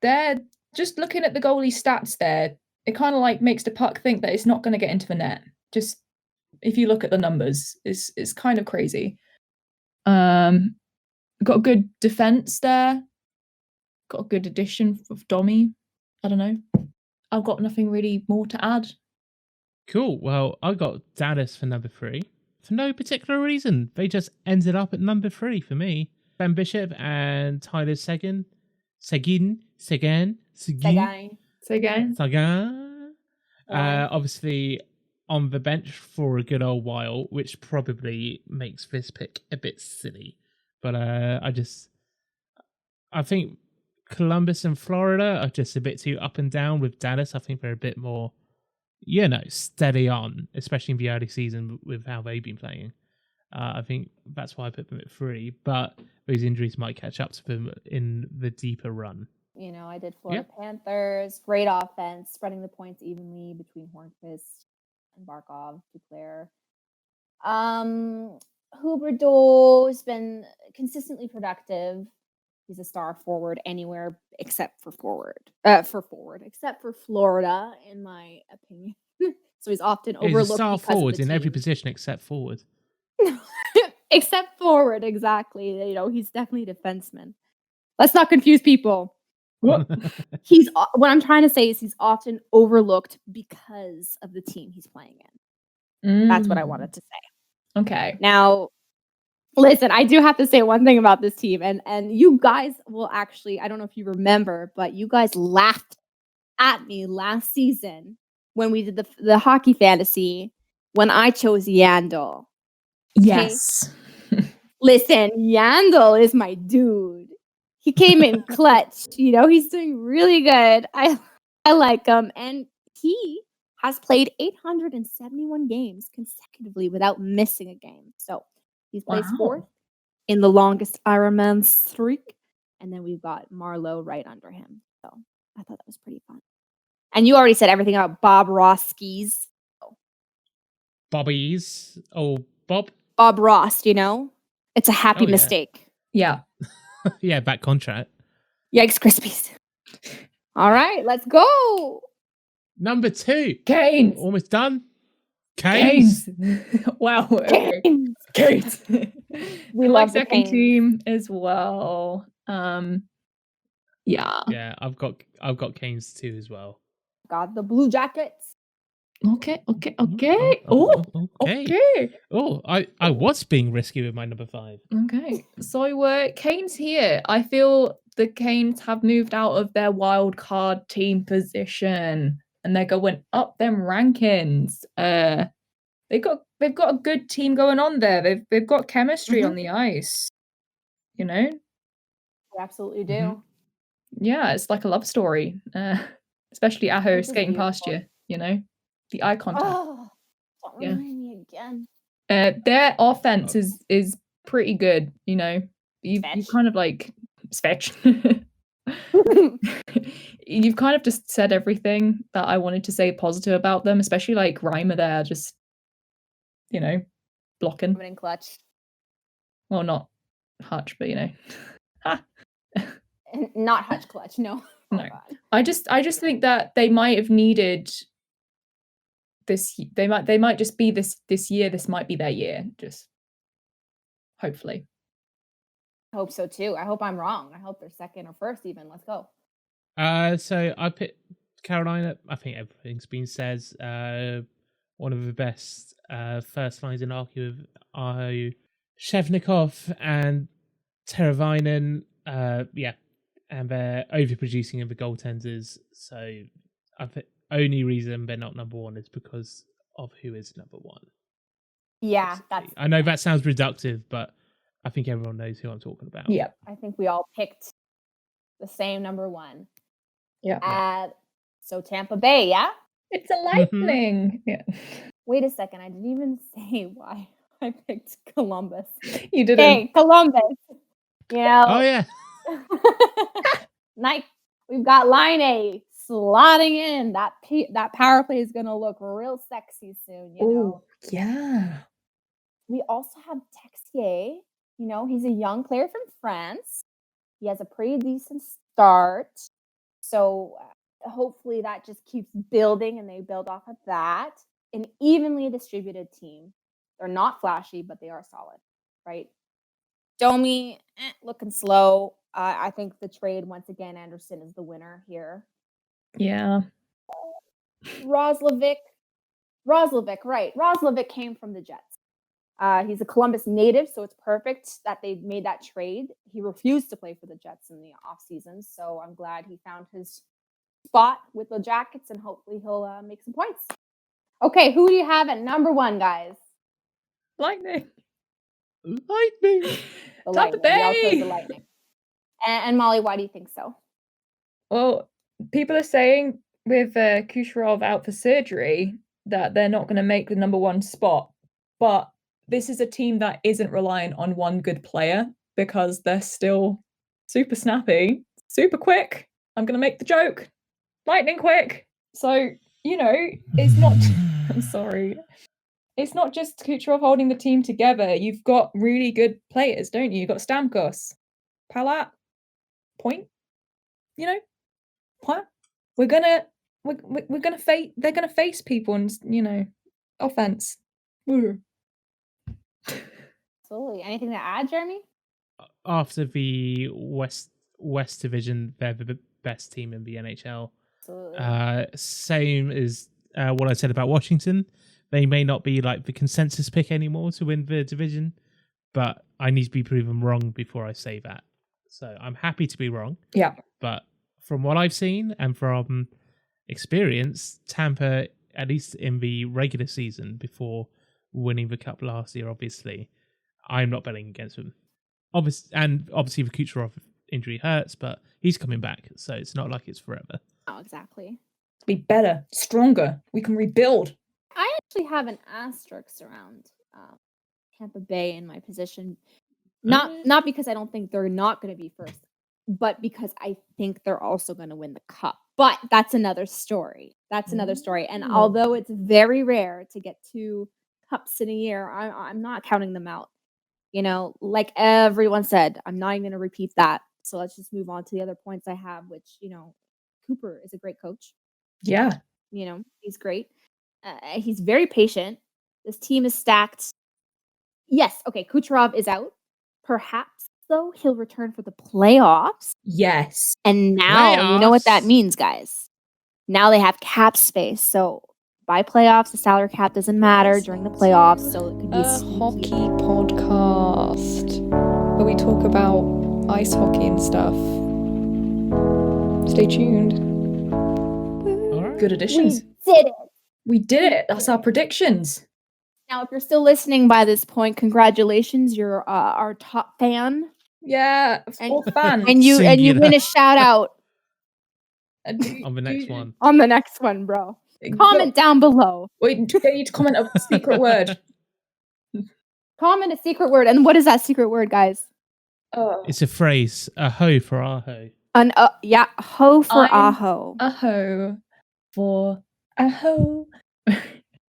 they're just looking at the goalie stats there. It kind of like makes the puck think that it's not going to get into the net. Just if you look at the numbers, it's kind of crazy. Got a good defense there. Got a good addition of Domi. I don't know. I've got nothing really more to add. Cool. Well, I got Dallas for number 3 for no particular reason. They just ended up at number 3 for me. Ben Bishop and Tyler Seguin. Obviously on the bench for a good old while, which probably makes this pick a bit silly. But I think Columbus and Florida are just a bit too up and down with Dallas. I think they're a bit more, steady on, especially in the early season with how they've been playing. I think that's why I put them at 3, but those injuries might catch up to them in the deeper run. I did Florida Panthers. Great offense, spreading the points evenly between Hornqvist and Barkov, Duclair. Huberdeau has been consistently productive. He's a star forward anywhere except for except for Florida, in my opinion. So he's often overlooked. He's a star forward in every position except forward. Except forward, exactly. He's definitely a defenseman. Let's not confuse people. What? What I'm trying to say is he's often overlooked because of the team he's playing in. That's what I wanted to say. Okay. Now, listen, I do have to say one thing about this team, and you guys will actually, I don't know if you remember, but you guys laughed at me last season when we did the hockey fantasy when I chose Yandel. Okay? Yes. Listen, Yandel is my dude. He came in clutch. He's doing really good. I like him, and he has played 871 games consecutively without missing a game. So he's placed fourth Wow. in the longest Ironman streak, and then we've got Marlowe right under him. So I thought that was pretty fun. And you already said everything about Bob Roski's. Bobby's. Oh, Bob. Bob Ross, it's a happy Oh, yeah. mistake. Yeah. Yeah, back contract. Yikes, Krispies. All right, let's go. Number 2. Canes. Almost done. Canes. Wow. Okay. Canes. Canes. We I love like the second Canes. team as well. Yeah. Yeah, I've got Canes too as well. Got the Blue Jackets. Okay. Okay. Oh. Okay. Oh, I was being risky with my number 5. Okay. So Canes here. I feel the Canes have moved out of their wild card team position and they're going up them rankings. They've got a good team going on there. They've got chemistry on the ice. You know? We absolutely do. Mhm. Yeah, it's like a love story. Especially Aho This is skating past beautiful. you, the eye contact. Oh, don't Yeah. remind me again. Their offense is pretty good, You've Fetch. kind of like fetch. You've kind of just said everything that I wanted to say positive about them, especially like Reimer there, just blocking. Coming in clutch. Well, not Hutch, but Not Hutch clutch, no. Oh, No. God. I just think that they might have needed this. They might just be this year. This might be their year. Just hopefully. I hope so too. I hope I'm wrong. I hope they're second or first even. Let's go. So I picked Carolina. I think everything's been said. One of the best first lines in hockey with Shevnikov and Teravainen. Yeah, and they're overproducing in the goaltenders. So I think only reason they're not number 1 is because of who is number 1. Yeah, basically. I know that sounds reductive, but I think everyone knows who I'm talking about. Yeah. I think we all picked the same number 1. Yeah. So Tampa Bay, yeah? It's a lightning. Yeah. Wait a second. I didn't even say why I picked Columbus. You didn't. Hey, Columbus. Oh yeah. Nike. We've got Line A slotting in. That power play is gonna look real sexy soon. Oh yeah. We also have Texier. He's a young player from France. He has a pretty decent start. So hopefully that just keeps building and they build off of that. An evenly distributed team. They're not flashy, but they are solid, right? Domi, looking slow. I think the trade, once again, Anderson is the winner here. Yeah. Roslovic, right. Roslovic came from the Jets. He's a Columbus native, so it's perfect that they made that trade. He refused to play for the Jets in the offseason, so I'm glad he found his spot with the Jackets, and hopefully he'll make some points. Okay, who do you have at number 1, guys? Lightning. The Tampa Lightning. We all chose Bay. the Lightning. And Molly, why do you think so? Well, people are saying with Kucherov out for surgery that they're not going to make the number 1 spot, but this is a team that isn't reliant on one good player because they're still super snappy, super quick. I'm going to make the joke. Lightning quick. So, it's not... I'm sorry. It's not just Kucherov holding the team together. You've got really good players, don't you? You've got Stamkos, Palat, Point. What? We're gonna face. They're gonna face people, and offense. Woo. Absolutely. Anything to add, Jeremy? After the West Division, they're the best team in the NHL. Absolutely. Same as what I said about Washington. They may not be like the consensus pick anymore to win the division, but I need to be proven wrong before I say that. So I'm happy to be wrong. Yeah. But from what I've seen and from experience, Tampa, at least in the regular season before winning the cup last year, obviously, I'm not betting against them. Obviously the Kucherov injury hurts, but he's coming back, so it's not like it's forever. Oh, exactly. Be better, stronger. We can rebuild. I actually have an asterisk around Tampa Bay in my position. Not because I don't think they're not going to be first, but because I think they're also going to win the cup. But that's another story. And Ooh. although it's very rare to get 2 cups in a year, I'm not counting them out. You know, like everyone said, I'm not even going to repeat that. So let's just move on to the other points I have, which, you know, Cooper is a great coach. Yeah. You know, he's great. He's very patient. This team is stacked. Yes, okay, Kucherov is out. Perhaps, though, he'll return for the playoffs. Yes. And now, you know what that Playoffs. means, guys. Now they have cap space. So by playoffs, the salary cap doesn't matter during the playoffs. So it could be A hockey podcast where we talk about ice hockey and stuff. Stay tuned. All right. Good additions. We did it. We did it. That's our predictions. Now, if you're still listening by this point, congratulations. You're our top fan. Yeah. And- Fourth fan. And you Singular. win a shout out On the next one. on the next one, bro. Comment down below. Wait, they need to comment a secret word. Comment a secret word. And what is that secret word, guys? It's a phrase, a ho for our ho. Yeah, ho for I'm- aho. A ho for a ho.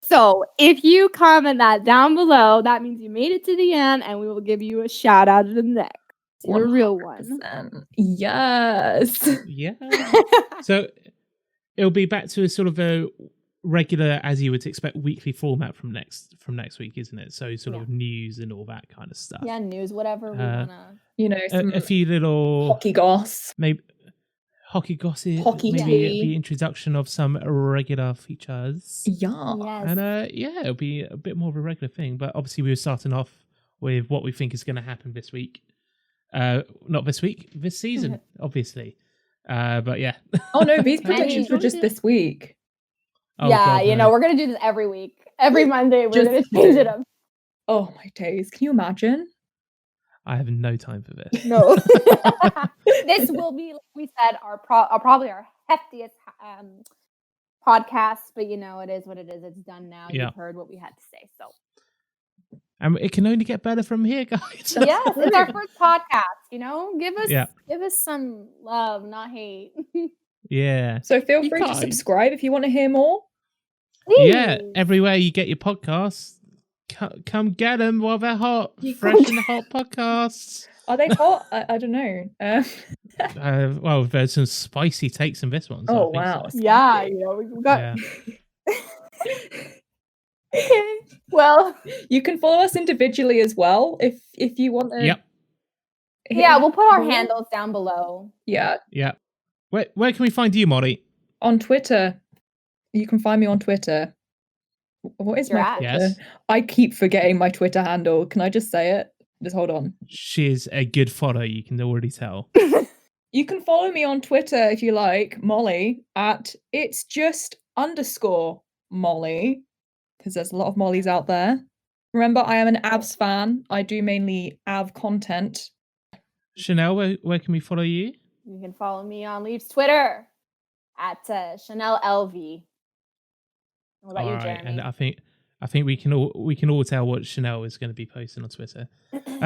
So if you comment that down below, that means you made it to the end, and we will give you a shout out in the next. You're a real one. 100%. Yes. Yeah. So it'll be back to a sort of a regular, as you would expect, weekly format from next week, isn't it? So sort of news and all that kind of stuff. Yeah, news, whatever we wanna. You know, some A few little hockey goss. maybe hockey gossip, Hockey maybe tea. the introduction of some regular features. Yeah. Yes. And yeah, it'll be a bit more of a regular thing. But obviously, we were starting off with what we think is going to happen this week. Not this week, this season, obviously. But yeah. Oh no, these predictions were just this week. Oh, yeah, God, you no. know, we're gonna do this every week. Every Monday, we're Just gonna change it up. Oh my days. Can you imagine? I have no time for this. No. This will be, like we said, probably our heftiest podcast, but you know, it is what it is. It's done now. Yeah. You've heard what we had to say. So And it can only get better from here, guys. yes, it's our first podcast, you know? Give Yeah. us some love, not hate. Yeah. So feel You free to guys. subscribe if you want to hear more. Yeah. Please. Everywhere you get your podcasts, come get them while they're hot. You Fresh come and hot podcasts. Are they hot? I don't know. Well, there's some spicy takes in this one. So Oh, I think wow. so. Yeah, you know, we got Yeah. well, You can follow us individually as well if you want to. Yep. yeah, we'll put our More. handles down below. Yeah. Yeah. Where can we find you, Molly? On Twitter. You can find me on Twitter. What is You're my at? Twitter? Yes. I keep forgetting my Twitter handle. Can I just say it? Just hold on. She's a good follow, you can already tell. You can follow me on Twitter if you like, Molly, at it's just _Molly, because there's a lot of Mollys out there. Remember, I am an Avs fan. I do mainly Av content. Channelle, where can we follow you? You can follow me on Leafs Twitter at Channelle LV. What about you, All right, Jeremy? and I think we can all tell what Channelle is going to be posting on Twitter.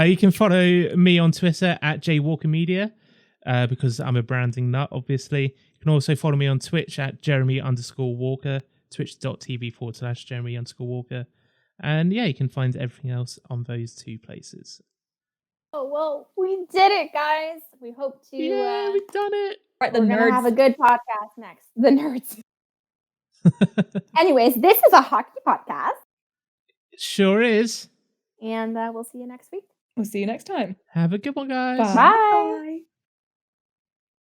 You can follow me on Twitter at JWalkerMedia, because I'm a branding nut, obviously. You can also follow me on Twitch at Jeremy_Walker, twitch.tv/Jeremy_Walker. And yeah, you can find everything else on those two places. Oh, well, we did it, guys. We hope to. Yeah, we've done it. Right, the we're going to have a nerds. good podcast next. The nerds. Anyways, this is a hockey podcast, Sure is. and we'll see you next week. We'll see you next time. Have a good one, guys. Bye. Bye.